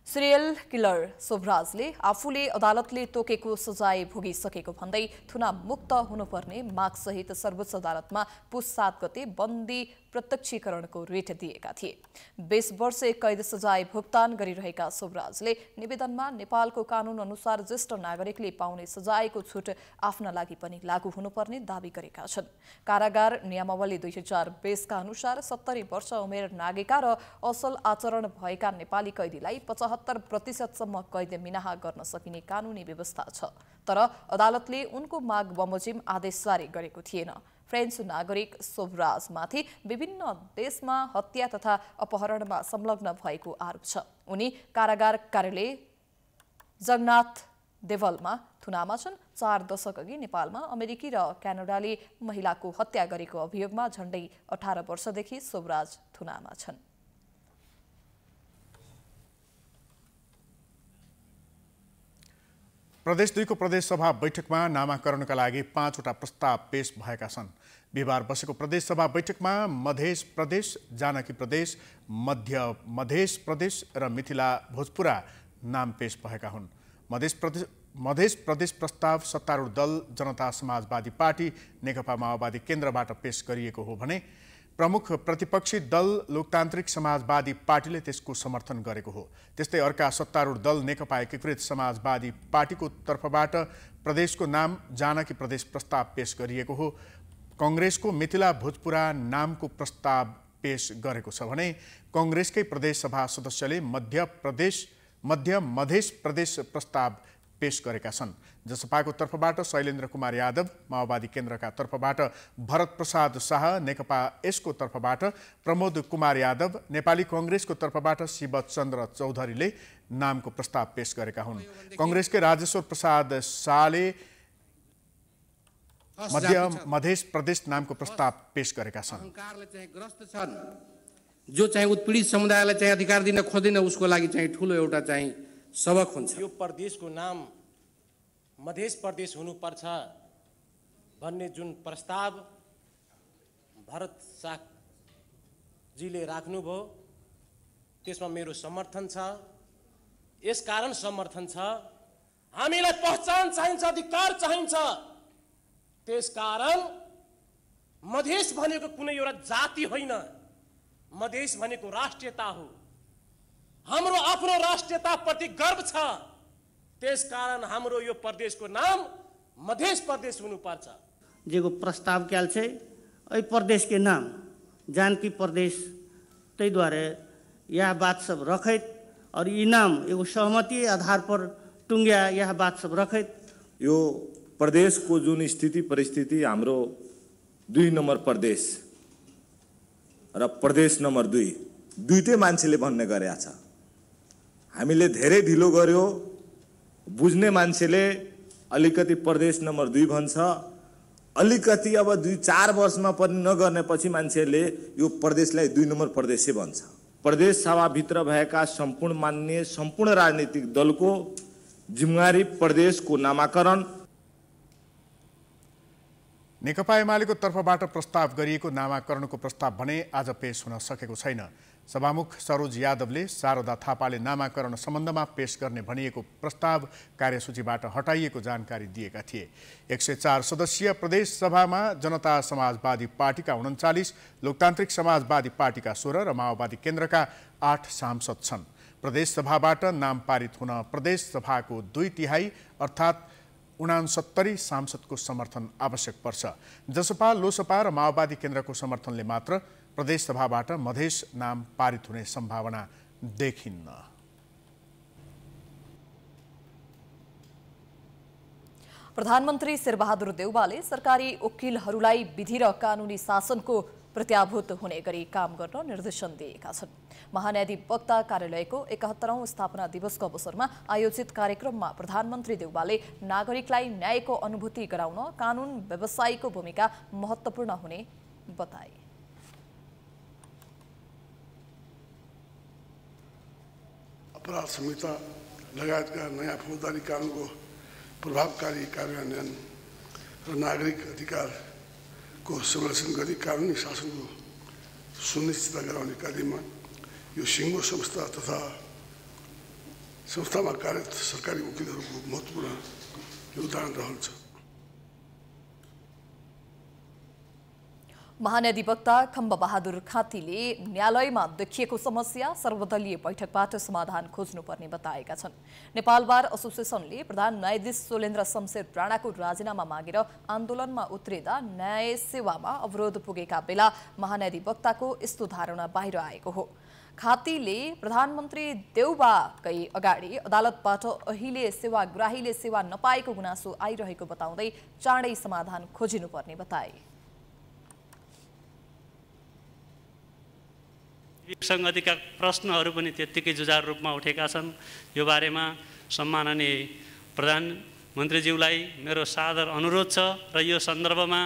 Speaker 2: सिरियल किलर सोभराजले आफूले अदालतले तोकेको सजाय भोगिसकेको भन्दै थुनामुक्त हुनुपर्ने मागसहित सर्वोच्च अदालतमा पुस 7 गते बन्दी प्रत्यक्षीकरणको रिट दिएका थिए। 20 वर्ष कैद सजाय भुक्तान गरिरहेका सोभराजले निवेदनमा नेपालको कानून अनुसार ज्येष्ठ नागरिकले पाउने सजायको छुट आफ्ना लागि पनि लागू हुनुपर्ने दावी गरेका छन्। कारागार नियमावली 2020 का अनुसार 70 वर्ष उमेर नागेका र असल आचरण भएका नेपाली कैदीलाई 75% सम्म कैद मिनाहा गर्न सकिने कानूनी व्यवस्था छ। तर अदालतले उनको माग बमोजिम आदेश जारी गरेको थिएन। फ्रेन्च नागरिक सोभराजमाथि विभिन्न देशमा हत्या तथा अपहरणमा संलग्न भएको आरोप छ। उनी कारागार कार्यालय जगन्नाथ देवलमा थुनामा छन्। 4 दशक अघि नेपालमा अमेरिकी र क्यानाडाले महिलाको हत्या गरेको अभियोगमा झण्डै 18 वर्षदेखि सोभराज थुनामा छन्।
Speaker 1: प्रदेश 2 को प्रदेश सभा बैठकमा नामाकरणका लागि 5 वटा प्रस्ताव पेश भएका छन्। बिहिबार बसेको प्रदेश सभा बैठकमा मध्य प्रदेश, जानकी प्रदेश, मध्य प्रदेश र मिथिला भोजपुरा नाम पेश भएका हुन्। मध्य प्रदेश प्रस्ताव सत्तारूढ दल जनता समाजवादी पार्टी नेकपा माओवादी केन्द्रबाट पेश गरिएको हो भने प्रमुख प्रतिपक्षी दल लोकतान्त्रिक समाजवादी पार्टीले त्यसको समर्थन गरेको हो। त्यस्तै अर्का सत्तारूढ दल नेकपा एकीकृत समाजवादी पार्टीको तर्फबाट प्रदेशको नाम जानकी प्रदेश प्रस्ताव पेश गरिएको हो। कांग्रेसको मिथिला भोजपुरा नामको प्रस्ताव पेश गरेको छ भने कांग्रेसकै प्रदेश सभा सदस्यले मध्य मधेस प्रदेश प्रस्ताव पेश गरेका छन्। जसपाको तर्फबाट शैलेन्द्र कुमार यादव, माओवादी केन्द्रका तर्फबाट भरत प्रसाद शाह, नेकपा एसको तर्फबाट प्रमोद कुमार यादव, नेपाली कांग्रेसको तर्फबाट शिवचन्द्र चौधरीले नामको प्रस्ताव पेश गरेका हुन्। कांग्रेसकै राजेश्वर प्रसाद शाहले मध्य मधेस प्रदेश नामको प्रस्ताव पेश गरेका छन्।
Speaker 15: जो चाहिँ उत्पीडित समुदायलाई चाहिँ अधिकार दिन खोज्दैन उसको लागि चाहिँ ठुलो एउटा चाहिँ सबक हुन्छ।
Speaker 16: यो प्रदेशको नाम मधेस प्रदेश हुनुपर्छ भन्ने जुन प्रस्ताव भरत शाहजीले राख्नुभयो त्यसमा मेरो समर्थन छ। यसकारण समर्थन छ हामीलाई पहिचान चाहिन्छ, अधिकार चाहिन्छ। त्यसकारण मधेस भनेको कुनै एउटा जाति होइन, मधेस भनेको राष्ट्रियता हो। हाम्रो आफ्नो राष्ट्रियता प्रति गर्व छ। त्यसकारण हाम्रो यो प्रदेशको नाम मधेस प्रदेश हुनुपर्छ।
Speaker 17: जेको प्रस्ताव क्याल छै एहि प्रदेश के नाम जानकी प्रदेश तै द्वारे यह बात सब रखैत और ई नाम एगो सहमति आधार पर टुंग्या यह बात सब रखैत
Speaker 18: यो प्रदेश को जुन स्थिति परिस्थिति हाम्रो 2 नम्बर प्रदेश र प्रदेश नम्बर 2 दुईटै मान्छेले भन्ने गरेका छ। हामीले धेरै ढिलो गर्यो, बुझ्ने मान्छेले अलिकति प्रदेश नम्बर 2 भन्छ, अलिकति अब 2-4 वर्षमा पनि नगर्ने पछि मान्छेले यो प्रदेशलाई 2 नम्बर प्रदेशै भन्छ। प्रदेश सभाभित्र भएका सम्पूर्ण मान्य सम्पूर्ण राजनीतिक दलको जिम्मेवारी प्रदेशको नामाकरण।
Speaker 1: नेकपा एमालेको तर्फबाट प्रस्ताव गरिएको नामाकरणको प्रस्ताव भने आज पेश हुन सकेको छैन। सभामुख सरोज यादवले शारदा थापाले नामाकरण सम्बन्धमा पेश गर्ने भनिएको प्रस्ताव कार्यसूचीबाट हटाइएको जानकारी दिएका थिए। 104 सदस्यीय प्रदेश सभामा जनता समाजवादी पार्टीका 39, लोकतान्त्रिक समाजवादी पार्टीका 16 र माओवादी केन्द्रका 8 सांसद छन्। प्रदेश सभाबाट नाम पारित हुन प्रदेश सभाको 2/3 अर्थात् 69 सांसदको समर्थन आवश्यक पर्छ। जसपा, लोसपा र माओवादी केन्द्रको समर्थनले मात्र प्रदेश सभाबाट मधेस नाम पारित हुने सम्भावना देखिन्न।
Speaker 2: प्रधानमन्त्री शेरबहादुर देउवाले सरकारी वकिलहरूलाई विधि र कानुनी शासनको प्रत्याभूत हुने गरी काम गर्न निर्देशन दिएका छन्। महान्यायाधिवक्ता कार्यालयको 71औं स्थापना दिवसको अवसरमा आयोजित कार्यक्रममा प्रधानमन्त्री देउवाले नागरिकलाई न्यायको अनुभूति गराउन कानुन व्यवसायीको भूमिका महत्त्वपूर्ण हुने बताए।
Speaker 19: अपराध संहिता लगायतका नयाँ फौजदारी कानुनको प्रभावकारी कार्यान्वयन र नागरिक अधिकारको संरक्षण गरी कानुनी शासनको सुनिश्चित गराउने कार्यमा यो सिङ्गो संस्था तथा संस्थामा कार्यरत सरकारी वकिलहरूको महत्त्वपूर्ण योगदान रहन्छ।
Speaker 2: महान्यायाधिवक्ता खम्बबहादुर खातीले न्यायालयमा देखिएको समस्या सर्वदलीय बैठकबाट समाधान खोज्नुपर्ने बताएका छन्। नेपाल बार एसोसिएसनले प्रधान न्यायाधीश सोलेन्द्र शमशेर राणाको राजीनामा मागेर आन्दोलनमा उत्रिँदा न्याय सेवामा अवरोध पुगेका बेला महान्यायाधिवक्ताको यस्तो धारणा बाहिर आएको हो। खातीले प्रधानमन्त्री देउवाकै अगाडि अदालतबाट अहिले सेवाग्राहीले सेवा नपाएको गुनासो आइरहेको बताउँदै चाँडै समाधान खोजिनुपर्ने बताए।
Speaker 20: विसङ्गतिका प्रश्नहरू पनि त्यत्तिकै जुझारू रूपमा उठेका छन्। यो बारेमा सम्माननीय प्रधानमन्त्रीज्यूलाई मेरो सादर अनुरोध छ र यो सन्दर्भमा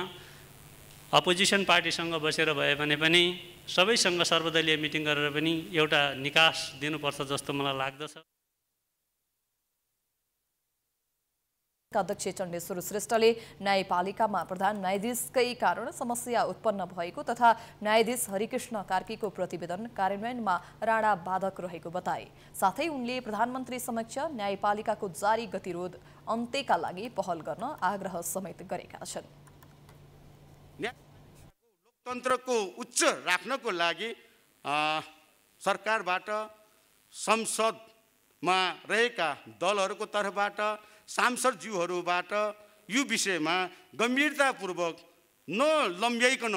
Speaker 20: अपोजिसन पार्टीसँग बसेर भए भने पनि सबैसँग सर्वदलीय मिटिङ गरेर पनि एउटा निकास दिनुपर्छ जस्तो मलाई लाग्दछ।
Speaker 2: अध्यक्ष चण्डेश्वर श्रेष्ठले न्यायपालिकामा प्रधान न्यायाधीशकै कारण समस्या उत्पन्न भएको तथा न्यायाधीश हरिकृष्ण कार्कीको प्रतिवेदन कार्यान्वयनमा राणा बाधक रहेको बताए। साथै उनले प्रधानमन्त्री समक्ष न्यायपालिकाको जारी गतिरोध अन्त्यका लागि पहल गर्न आग्रह समेत गरेका छन्।
Speaker 21: लोकतन्त्रको उच्च राख्नको लागि सरकारबाट संसदमा रहेका दलहरूको तर्फबाट सांसदज्यूहरूबाट यो विषयमा गम्भीरतापूर्वक नलम्ब्याइकन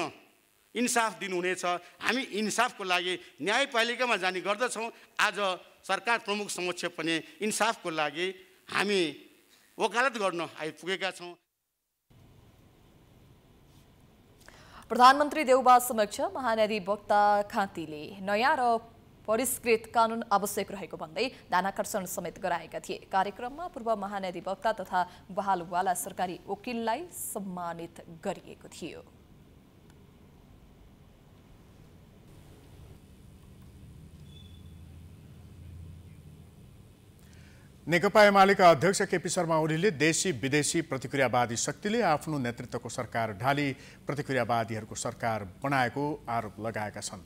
Speaker 21: इन्साफ दिनुहुनेछ। हामी इन्साफको लागि न्यायपालिकामा जाने गर्दछौँ। आज सरकार प्रमुख समक्ष पनि इन्साफको लागि हामी वकालत गर्न आइपुगेका छौँ।
Speaker 2: प्रधानमन्त्री देउबा समक्ष महाधिवक्ता खाँतीले नयाँ र परिष्कृत कानुन आवश्यक रहेको भन्दै ध्यानाकर्षण समेत गराएका थिए। कार्यक्रममा पूर्व महाधिवक्ता तथा बहालवाला सरकारी वकिललाई सम्मानित गरिएको थियो।
Speaker 1: नेकपा एमालेका अध्यक्ष केपी शर्मा ओलीले देशी विदेशी प्रतिक्रियावादी शक्तिले आफ्नो नेतृत्वको सरकार ढाली प्रतिक्रियावादीहरूको सरकार बनाएको आरोप लगाएका छन्।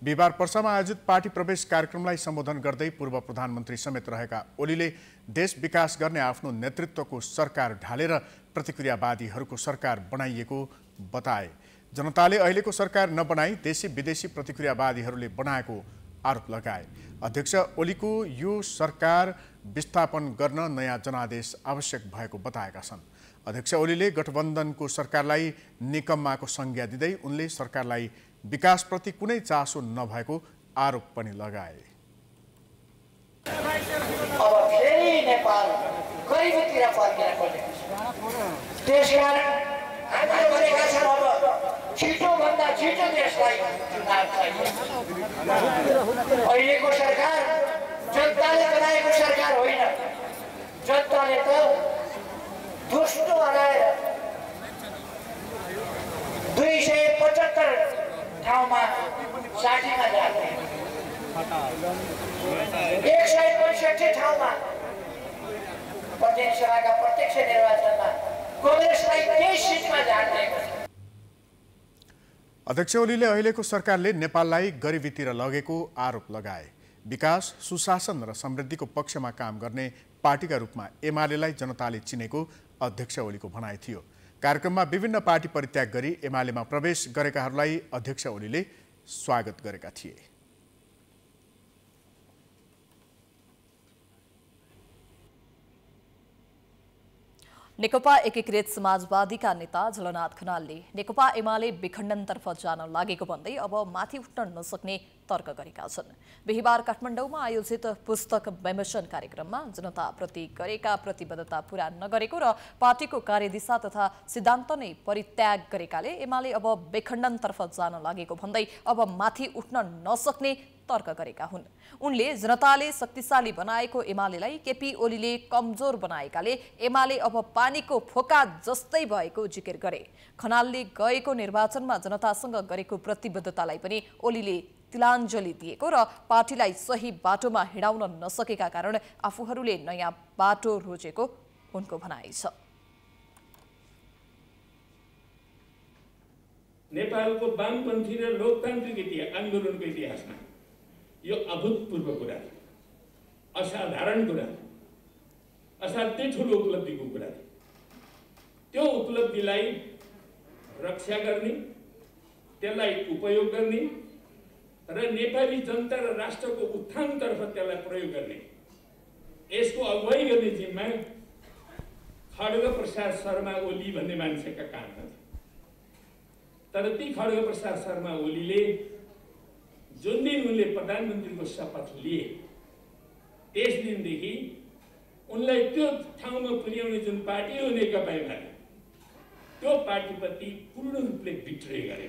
Speaker 1: बिहिबार पर्सामा आयोजित पार्टी प्रवेश कार्यक्रमलाई सम्बोधन गर्दै पूर्व प्रधानमन्त्री समेत रहेका ओलीले देश विकास गर्ने आफ्नो नेतृत्वको सरकार ढालेर प्रतिक्रियावादीहरूको सरकार बनाइएको बताए। जनताले अहिलेको सरकार नबनाई देशी विदेशी प्रतिक्रियावादीहरूले बनाएको आरोप लगाए। अध्यक्ष ओलीको यो सरकार विस्थापन गर्न नयाँ जनादेश आवश्यक भएको बताएका छन्। अध्यक्ष ओलीले गठबन्धनको सरकारलाई निकम्माको संज्ञा दिँदै उनले सरकारलाई विकासप्रति कुनै चासो नभएको आरोप पनि लगाए।
Speaker 5: अब फेरि नेपाल गरिबीतिर फर्किन खोजेको छ। त्यसकारण हामीले भनेका छौँ अब छिटोभन्दा छिटो देशलाई चुनाव चाहियो। अहिलेको सरकार जनताले बनाएको सरकार होइन। जनताले त दुष्ट बनाएर 275 ठाउँमा 60मा जाने 165 ठाउँमा प्रतिनिधि सभाका प्रत्यक्ष निर्वाचनमा कांग्रेसलाई 23 सिटमा झार्दिएको छ।
Speaker 1: अध्यक्ष ओलीले अहिलेको सरकारले नेपाललाई गरिबीतिर लगेको आरोप लगाए। विकास, सुशासन र समृद्धिको पक्षमा काम गर्ने पार्टीका रूपमा एमालेलाई जनताले चिनेको अध्यक्ष ओलीको भनाइ थियो। कार्यक्रममा विभिन्न पार्टी परित्याग गरी एमालेमा प्रवेश गरेकाहरूलाई अध्यक्ष ओलीले स्वागत गरेका थिए।
Speaker 2: नेकपा एकीकृत समाजवादीका नेता झलनाथ खनालले नेकपा एमाले विखण्डनतर्फ जान लागेको भन्दै अब माथि उठ्न नसक्ने तर्क गरेका छन्। बिहिबार काठमाडौँमा आयोजित पुस्तक विमोचन कार्यक्रममा जनताप्रति गरेका प्रतिबद्धता पूरा नगरेको र पार्टीको कार्यदिशा तथा सिद्धान्त नै परित्याग गरेकाले एमाले अब विखण्डनतर्फ जान लागेको भन्दै अब माथि उठ्न नसक्ने तर्क गरेका हुन्। उनले जनताले शक्तिशाली बनाएको एमालेलाई केपी ओलीले कमजोर बनाएकाले एमाले अब पानीको फोका जस्तै भएको जिकिर गरे। खनालले गएको निर्वाचनमा जनतासँग गरेको प्रतिबद्धतालाई पनि ओलीले तिलाञ्जली दिएको र पार्टीलाई सही बाटोमा हिँडाउन नसकेका कारण आफूहरूले नयाँ बाटो रोजेको उनको भनाइ छ।
Speaker 22: नेपालको वामपन्थी र लोकतान्त्रिक आन्दोलनको इतिहासमा यो अभूतपूर्व कुरा, असाधारण कुरा, असाध्यै ठुलो उपलब्धिको कुरा। त्यो उपलब्धिलाई रक्षा गर्ने, त्यसलाई उपयोग गर्ने र नेपाली जनता र राष्ट्रको उत्थानतर्फ त्यसलाई प्रयोग गर्ने, यसको अगुवाई गर्ने जिम्मा खड्गप्रसाद शर्मा ओली भन्ने मान्छेका काममा थियो। तर ती खड्गप्रसाद शर्मा ओलीले जुन दिन उनले प्रधानमन्त्रीको शपथ लिए त्यस दिनदेखि उनलाई त्यो ठाउँमा पुर्याउने जुन पार्टी हो नेकपा एमाले, त्यो पार्टीप्रति पूर्ण रूपले बिट्रे गरे।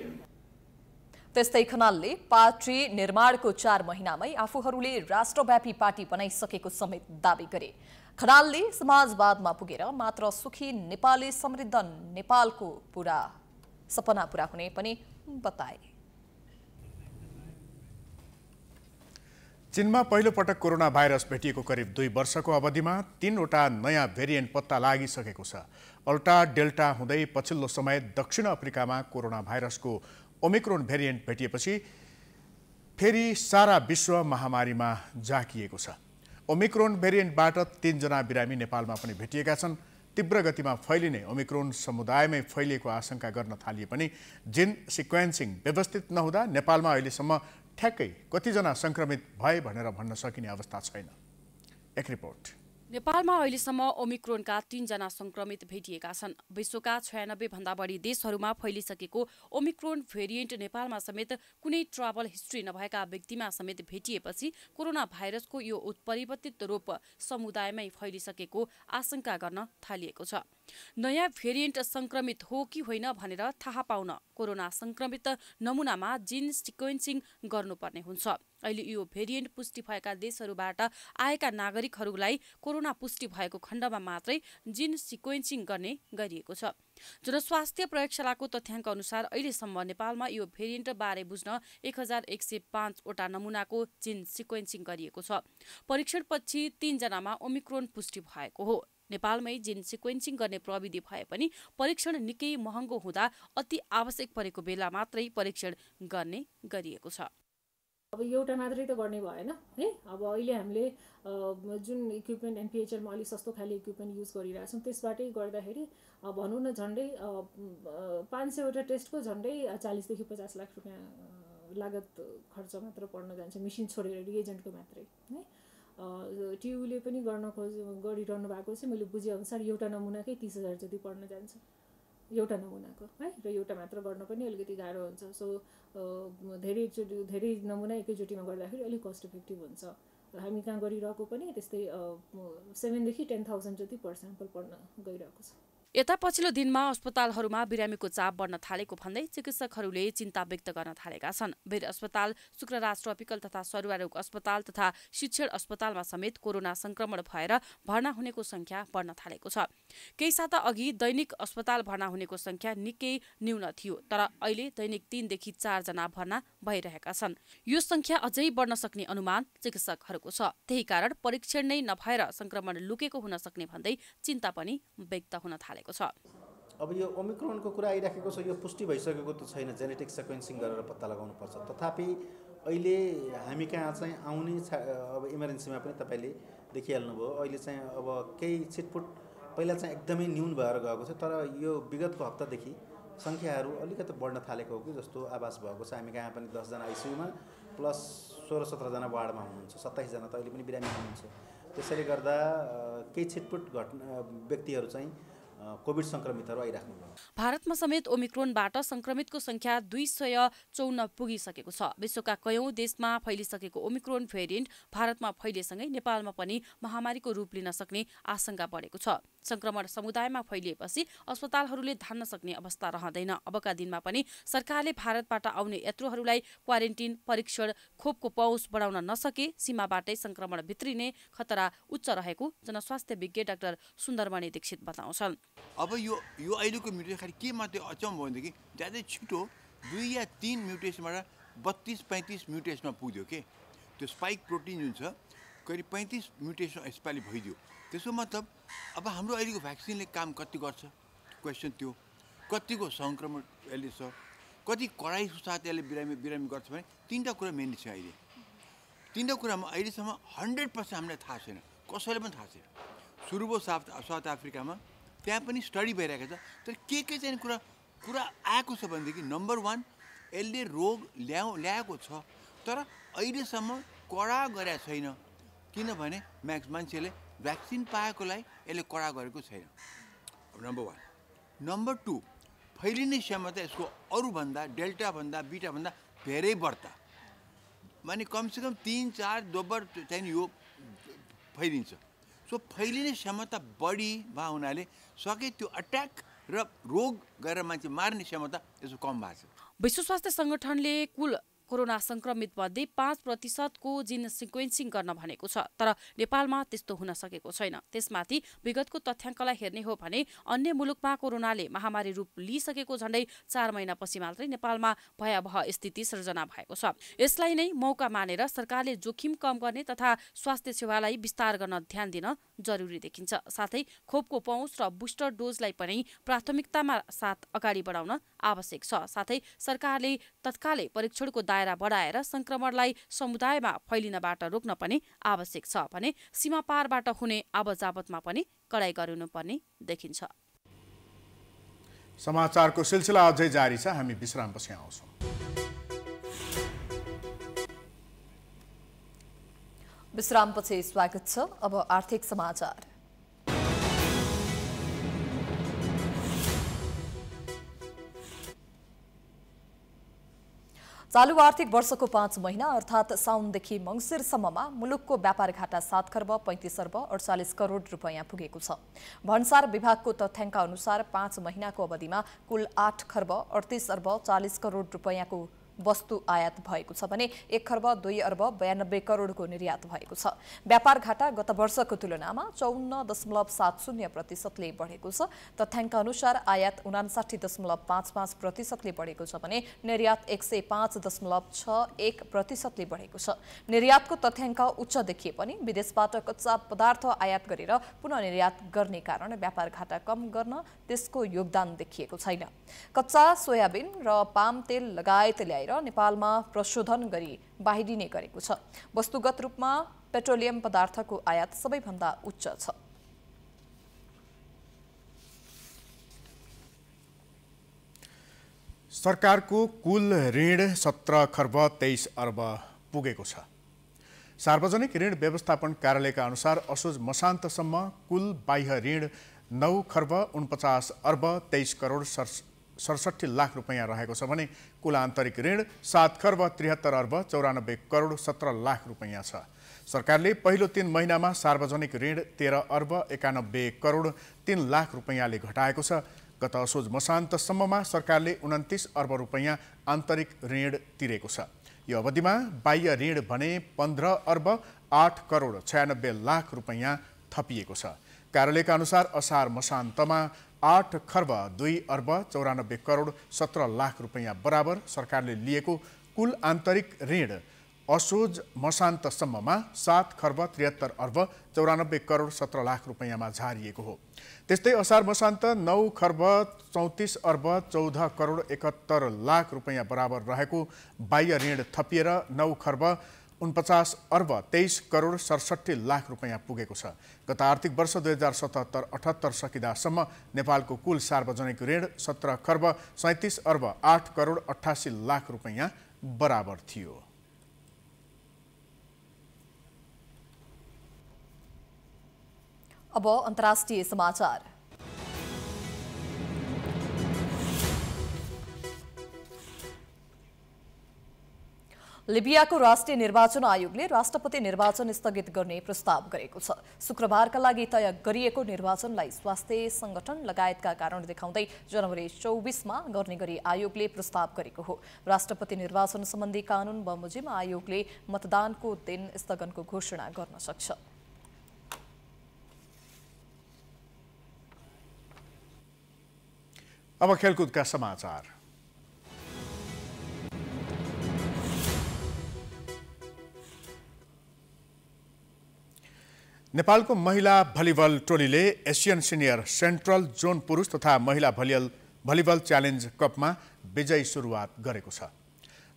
Speaker 2: त्यस्तै खनालले पार्टी निर्माणको 4 महिनामै आफूहरूले राष्ट्रव्यापी पार्टी बनाइसकेको समेत दावी गरे। खनालले समाजवादमा पुगेर मात्र सुखी नेपाली समृद्ध नेपालको सपना पूरा हुने पनि बताए।
Speaker 1: चीनमा पहिलो पटक कोरोना भाइरस भेटिएको करिब 2 वर्षको अवधिमा 3वटा नयाँ भेरिएन्ट पत्ता लागिसकेको छ। अल्टा डेल्टा हुँदै पछिल्लो समय दक्षिण अफ्रिकामा कोरोना भाइरसको ओमिक्रोन भेरिएन्ट भेटिएपछि फेरि सारा विश्व महामारीमा जाकिएको छ। ओमिक्रोन भेरिएन्टबाट 3 जना बिरामी नेपालमा पनि भेटिएका छन्। तीव्र गतिमा फैलिने ओमिक्रोन समुदायमै फैलिएको आशंका गर्न थालिए पनि जिन सिक्वेन्सिङ व्यवस्थित नहुँदा नेपालमा अहिलेसम्म ठ्याक्कै कतिजना संक्रमित भए भनेर भन्न सकिने अवस्था छैन। एक रिपोर्ट।
Speaker 6: नेपालमा अहिलेसम्म ओमिक्रोनका 3 जना संक्रमित भेटिएका छन्। विश्वका 96 भन्दा बढी देशहरूमा फैलिसकेको ओमिक्रोन भेरिएन्ट नेपालमा समेत कुनै ट्राभल हिस्ट्री नभएका व्यक्तिमा समेत भेटिएपछि कोरोना भाइरसको यो उत्परिवर्तित रूप समुदायमै फैलिसकेको आशंका गर्न थालिएको छ। नयाँ भेरिएन्ट संक्रमित हो कि होइन भनेर थाहा पाउन कोरोना संक्रमित नमुनामा जिन सिक्वेन्सिङ गर्नुपर्ने हुन्छ। अहिले यो भेरिएन्ट पुष्टि भएका देशहरूबाट आएका नागरिकहरूलाई कोरोना पुष्टि भएको खण्डमा मात्रै जिन सिक्वेन्सिङ गर्ने गरिएको छ। जनस्वास्थ्य प्रयोगशालाको तथ्याङ्क अनुसार अहिलेसम्म नेपालमा यो भेरिएन्ट बारे बुझ्न 1105 वटा नमुनाको जिन सिक्वेन्सिङ गरिएको छ। परीक्षणपछि 3 जनामा ओमिक्रोन पुष्टि भएको हो। नेपालमै जिन सिक्वेन्सिङ गर्ने प्रविधि भए पनि परीक्षण निकै महँगो हुँदा अति आवश्यक परेको बेला मात्रै परीक्षण गर्ने गरिएको छ।
Speaker 7: अब एउटा मात्रै त गर्ने भएन है। अब अहिले हामीले जुन इक्विपमेन्ट एनपिएचएलमा अलिक सस्तो खाले इक्विपमेन्ट युज गरिरहेछौँ त्यसबाटै गर्दाखेरि भनौँ न झन्डै 500वटा टेस्टको झन्डै 40 देखि 50 लाख रुपियाँ लागत खर्च मात्र पर्न जान्छ, मेसिन छोडेर रिएजेन्टको मात्रै है। टियुले पनि गरिरहनु भएको छ। मैले बुझेअनुसार एउटा नमुनाकै 30,000 जति पर्न जान्छ एउटा नमुनाको है। र एउटा मात्र गर्न पनि अलिकति गाह्रो हुन्छ। सो धेरै नमुना एकैचोटिमा गर्दाखेरि अलिक कस्ट इफेक्टिभ हुन्छ। हामी कहाँ गरिरहेको पनि त्यस्तै 7 देखि 10,000 जति पर स्याम्पल पर्न गइरहेको छ।
Speaker 6: यता पछिल्लो दिनमा अस्पतालहरूमा बिरामीको चाप बढ्न थालेको भन्दै चिकित्सकहरूले चिन्ता व्यक्त गर्न थालेका छन्। वीर अस्पताल, शुक्रराज ट्रपिकल तथा सरुवा रोग अस्पताल तथा शिक्षण अस्पतालमा समेत कोरोना संक्रमण भएर भर्ना हुनेको संख्या बढ्न थालेको छ। केही साता अघि दैनिक अस्पताल भर्ना हुनेको संख्या निकै न्यून थियो, तर अहिले दैनिक 3 देखि 4 जना भर्ना भइरहेका छन्। यो संख्या अझै बढ्न सक्ने अनुमान चिकित्सकहरूको छ। त्यही कारण परीक्षण नै नभएर संक्रमण लुकेको हुन सक्ने भन्दै चिन्ता पनि व्यक्त हुन थाले।
Speaker 23: अब यो ओमिक्रोनको कुरा आइराखेको छ, यो पुष्टि भइसकेको त छैन, जेनेटिक सिक्वेन्सिङ गरेर पत्ता लगाउनु पर्छ। तथापि अहिले हामी कहाँ चाहिँ आउने अब इमर्जेन्सीमा पनि तपाईँले देखिहाल्नुभयो, अहिले चाहिँ अब केही छिटफुट पहिला चाहिँ एकदमै न्यून भएर गएको छ, तर यो विगतको हप्तादेखि सङ्ख्याहरू अलिकति बढ्न थालेको हो कि जस्तो आभास भएको छ। हामी कहाँ पनि 10 जना आइसियुमा प्लस 16-17 जना वार्डमा हुनुहुन्छ, 27 जना त अहिले पनि बिरामी हुनुहुन्छ। त्यसैले गर्दा केही छिटपुट व्यक्तिहरू चाहिँ कोभिड संक्रमितहरू आइराख्नु भयो।
Speaker 6: भारतमा समेत ओमिक्रोनबाट संक्रमितको संख्या 254 पुगिसकेको छ। विश्वका कयौं देशमा फैलिसकेको ओमिक्रोन भेरिएन्ट भारतमा फैलिएसँगै नेपालमा पनि महामारीको रूप लिन सक्ने आशंका बढेको छ। संक्रमण समुदायमा फैलिएपछि अस्पतालहरूले धान्न सक्ने अवस्था रहँदैन। अबका दिनमा पनि सरकारले भारतबाट आउने यात्रुहरूलाई क्वारेन्टिन, परीक्षण, खोपको पहुँच बढाउन नसके सीमाबाटै संक्रमण भित्रिने खतरा उच्च रहेको जनस्वास्थ्य विज्ञ डाक्टर सुन्दरमणि दीक्षित बताउँछन्।
Speaker 24: अब यो अहिलेको म्युटेसन खालि के मात्रै अचम्म भयो भनेदेखि ज्यादै छिटो 2 या 3 म्युटेसनबाट 32-35 म्युटेसनमा पुग्यो के। त्यो स्पाइक प्रोटिन जुन छ करिब 35 म्युटेसन यसपालि भइदियो। त्यसको मतलब अब हाम्रो अहिलेको भ्याक्सिनले काम कति गर्छ क्वेसन त्यो, कतिको सङ्क्रमण यसले छ, कति कडाइको साथ यसले बिरामी गर्छ भने 3टा कुरा मेनली छ अहिले। 3टा कुरामा अहिलेसम्म 100% हामीलाई थाहा छैन, कसैले पनि थाहा छैन। सुरु भयो साउथ अफ्रिकामा, त्यहाँ पनि स्टडी भइरहेको छ। तर के चाहिँ कुरा आएको छ भनेदेखि नम्बर 1 यसले रोग ल्याएको छ, तर अहिलेसम्म कडा गरेको छैन, किनभने मान्छेले भ्याक्सिन पाएकोलाई यसले कडा गरेको छैन, नम्बर 1। नम्बर 2 फैलिने क्षमता यसको अरूभन्दा डेल्टाभन्दा बिटाभन्दा धेरै बढ्ता, माने कमसेकम 3-4 दोब्बर चाहिँ यो फैलिन्छ। सो फैलिने क्षमता बढी भए हुनाले सके त्यो अट्याक र रोग गरेर मान्छे मार्ने क्षमता यसो कम भएको छ।
Speaker 6: विश्व स्वास्थ्य संगठनले कुल कोरोना संक्रमित मध्ये 5% को जिन सिक्वेन्सिङ गर्न भनेको छ, तर नेपालमा त्यस्तो हुन सकेको छैन। त्यसमाथि विगतको तथ्याङ्कलाई हेर्ने हो भने अन्य मुलुकमा कोरोनाले महामारी रूप लिइसकेको झण्डै 4 महिनापछि मात्रै नेपालमा भयावह स्थिति सृजना भएको छ। यसलाई नै मौका मानेर सरकारले जोखिम कम गर्ने तथा स्वास्थ्य सेवालाई विस्तार गर्न ध्यान दिन जरुरी देखिन्छ। साथै खोपको पहुँच र बुस्टर डोजलाई पनि प्राथमिकतामा साथ अगाडि बढाउन आवश्यक छ। साथै सरकारले तत्कालै परीक्षणको दायरा बढाएर संक्रमणलाई समुदायमा फैलिनबाट रोक्न पनि आवश्यक छ भने सीमा पारबाट हुने आवजावतमा पनि कडाई गर्नुपर्ने देखिन्छ।
Speaker 1: समाचारको सिलसिला अझै जारी छ, हामी विश्रामपछि आउँछौँ।
Speaker 2: विश्रामपछि स्वागत छ। अब आर्थिक समाचार। चालू आर्थिक वर्षको 5 महिना अर्थात् साउनदेखि मङ्सिरसम्ममा मुलुकको व्यापार घाटा 7 खर्ब 35 अर्ब 48 करोड रुपैयाँ पुगेको छ। भन्सार विभागको तथ्याङ्क अनुसार 5 महिनाको अवधिमा कुल 8 खर्ब 38 अर्ब 40 करोड रुपैयाँको वस्तु आयात भएको छ भने 1 खर्ब 2 अर्ब 92 करोडको निर्यात भएको छ। व्यापार घाटा गत वर्षको तुलनामा 54.70% बढेको छ। तथ्याङ्क अनुसार आयात 59.55% बढेको छ भने निर्यात 105.61% बढेको छ। निर्यातको तथ्याङ्क उच्च देखिए पनि विदेशबाट कच्चा पदार्थ आयात गरेर पुनः निर्यात गर्ने कारण व्यापार घाटा कम गर्न त्यसको योगदान देखिएको छैन। कच्चा सोयाबिन र पाम तेल लगायत नेपालमा प्रशोधन गरी बाहिरिने गरेको छ। वस्तुगत रूपमा पेट्रोलियम पदार्थको आयात सबैभन्दा उच्च छ।
Speaker 1: सरकारको कुल ऋण 17 खर्ब 23 अर्ब पुगेको छ। सार्वजनिक ऋण व्यवस्थापन कार्यालयका अनुसार असोज मसान्तसम्म कुल बाह्य ऋण 9 खर्ब 49 अर्ब 23 करोड 67 लाख रुपैयाँ रहेको छ भने कुल आन्तरिक ऋण 7 खर्ब 73 अर्ब 94 करोड 17 लाख रुपैयाँ छ। सरकारले पहिलो 3 महिनामा सार्वजनिक ऋण 13 अर्ब 91 करोड 3 लाख रुपैयाँले घटाएको छ। गत असोज मसान्तसम्ममा सरकारले 29 अर्ब रुपैयाँ आन्तरिक ऋण तिरेको छ। यो अवधिमा बाह्य ऋण भने 15 अर्ब 8 करोड 96 लाख रुपैयाँ थपिएको छ। कार्यालयका अनुसार असार मसान्तमा 8 खर्ब 2 अर्ब 94 करोड 17 लाख रुपैयाँ बराबर सरकारले लिएको कुल आन्तरिक ऋण असोज मसान्तसम्ममा 7 खर्ब 73 अर्ब 94 करोड 17 लाख रुपैयाँमा झारिएको हो। त्यस्तै असार मसान्त 9 खर्ब 34 अर्ब 14 करोड 71 लाख रुपैयाँ बराबर रहेको बाह्य ऋण थपिएर 9 खर्ब 49 अर्ब 23 करोड 67 लाख रुपैयाँ पुगेको छ। गत आर्थिक वर्ष 2077-78 सकिँदासम्म नेपालको कुल सार्वजनिक ऋण 17 खर्ब 37 अर्ब 8 करोड 88 लाख रुपैयाँ बराबर थियो।
Speaker 2: अब अन्तर्राष्ट्रिय समाचार। लिबियाको राष्ट्रिय निर्वाचन आयोगले राष्ट्रपति निर्वाचन स्थगित गर्ने प्रस्ताव गरेको छ। शुक्रबारका लागि तय गरिएको निर्वाचनलाई स्वास्थ्य संगठन लगायतका कारण देखाउँदै जनवरी 24मा गर्ने गरी आयोगले प्रस्ताव गरेको हो। राष्ट्रपति निर्वाचन सम्बन्धी कानून बमोजिम आयोगले मतदानको दिन स्थगनको घोषणा गर्न सक्छ।
Speaker 1: अब खेलकुदका समाचार। नेपालको महिला भलिबल टोलीले एसियन सिनियर सेन्ट्रल जोन पुरुष तथा महिला भलिबल च्यालेन्ज कपमा विजयी सुरुवात गरेको छ।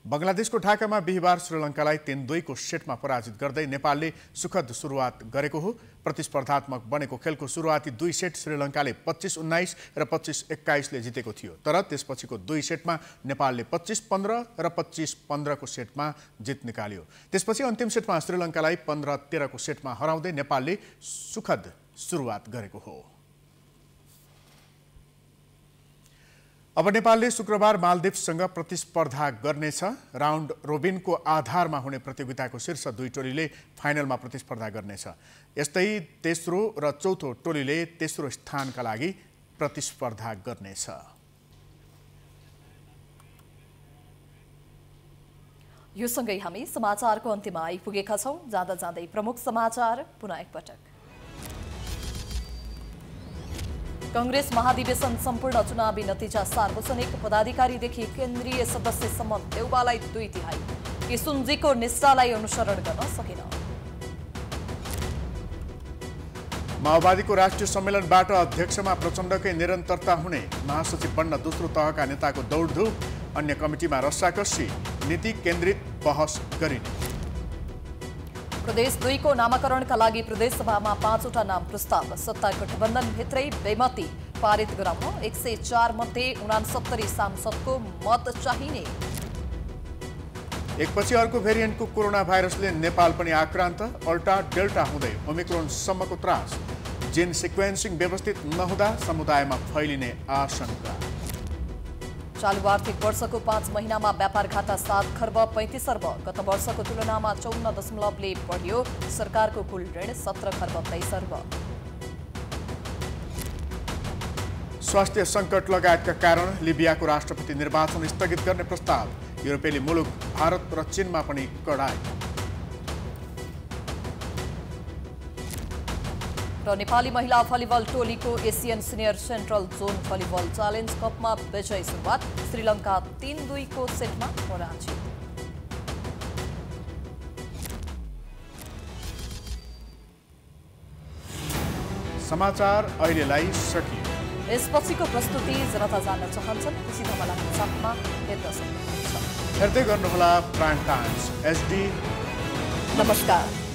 Speaker 1: बंगलादेशको ढाकामा बिहिबार श्रीलङ्कालाई 3-2 को सेटमा पराजित गर्दै नेपालले सुखद सुरुवात गरेको हो। प्रतिस्पर्धात्मक बनेको खेलको सुरुवाती 2 सेट श्रीलङ्काले 25-19 र 25-21 ले जितेको थियो, तर त्यसपछिको 2 सेटमा नेपालले 25-15 र 25-15 को सेटमा जित निकाल्यो। त्यसपछि अन्तिम सेटमा श्रीलङ्कालाई 15-13 को सेटमा हराउँदै नेपालले सुखद सुरुवात गरेको हो। अब नेपालले शुक्रबार मालदिप्ससँग प्रतिस्पर्धा गर्नेछ। राउन्ड रोबिनको आधारमा हुने प्रतियोगिताको शीर्ष 2 टोलीले फाइनलमा प्रतिस्पर्धा गर्नेछ। यस्तै तेस्रो र चौथो टोलीले तेस्रो स्थानका लागि प्रतिस्पर्धा गर्नेछ।
Speaker 2: यो सँगै हामी समाचारको अन्त्यमा आइपुगेका छौं। जाँदा जाँदै प्रमुख समाचार पुनः एकपटक। कांग्रेस महाधिवेशन सम्पूर्ण चुनावी नतिजा सार्वजनिक। पदाधिकारीदेखि केन्द्रीय सदस्यसम्म देउबालाई 2/3। किसुनजीको निष्ठालाई अनुसरण गर्न सकेन।
Speaker 1: माओवादीको राष्ट्रिय सम्मेलनबाट अध्यक्षमा प्रचण्डकै निरन्तरता हुने, महासचिव बन्न दोस्रो तहका नेताको दौडधुप, अन्य कमिटीमा रस्साकस्सी, नीति केन्द्रित बहस गरिने।
Speaker 2: प्रदेश 2 को नामाकरणका लागि प्रदेशसभामा 5 वटा नाम प्रस्ताव। सत्ता गठबन्धनभित्रै बेमती पारित गराउन 104 मध्ये 69 सांसदको मत चाहिने।
Speaker 1: एकपछि अर्को भेरिएन्टको कोरोना भाइरसले नेपाल पनि आक्रान्त, अल्टा डेल्टा हुँदै ओमिक्रोनसम्मको त्रास। जिन सिक्वेन्सिङ व्यवस्थित नहुँदा समुदायमा फैलिने आशंका।
Speaker 2: चालु आर्थिक वर्षको 5 महिनामा व्यापार घाटा 7 खर्ब 35 अर्ब, गत वर्षको तुलनामा 54.ले बढ्यो। सरकारको कुल ऋण 17 खर्ब 23 अर्ब।
Speaker 1: स्वास्थ्य सङ्कट लगायतका कारण लिबियाको राष्ट्रपति निर्वाचन स्थगित गर्ने प्रस्ताव। युरोपेली मुलुक भारत र चीनमा पनि कडाई।
Speaker 2: र नेपाली महिला भलिबल टोलीको Asian senior central John volleyball challenge कपमा विजयी सुरुवात। श्रीलङ्का 3-2 को सेटमा पराजित।
Speaker 1: समाचार अहिलेलाई सकियो।
Speaker 2: यसपछिको प्रस्तुति जनता जान्न चाहन्छन्, खुसी धमलाको साथमा हेर्न सक्नुहुन्छ।
Speaker 1: हेर्दै गर्नुहोला प्राइम टाइम्स HD।
Speaker 2: नमस्कार।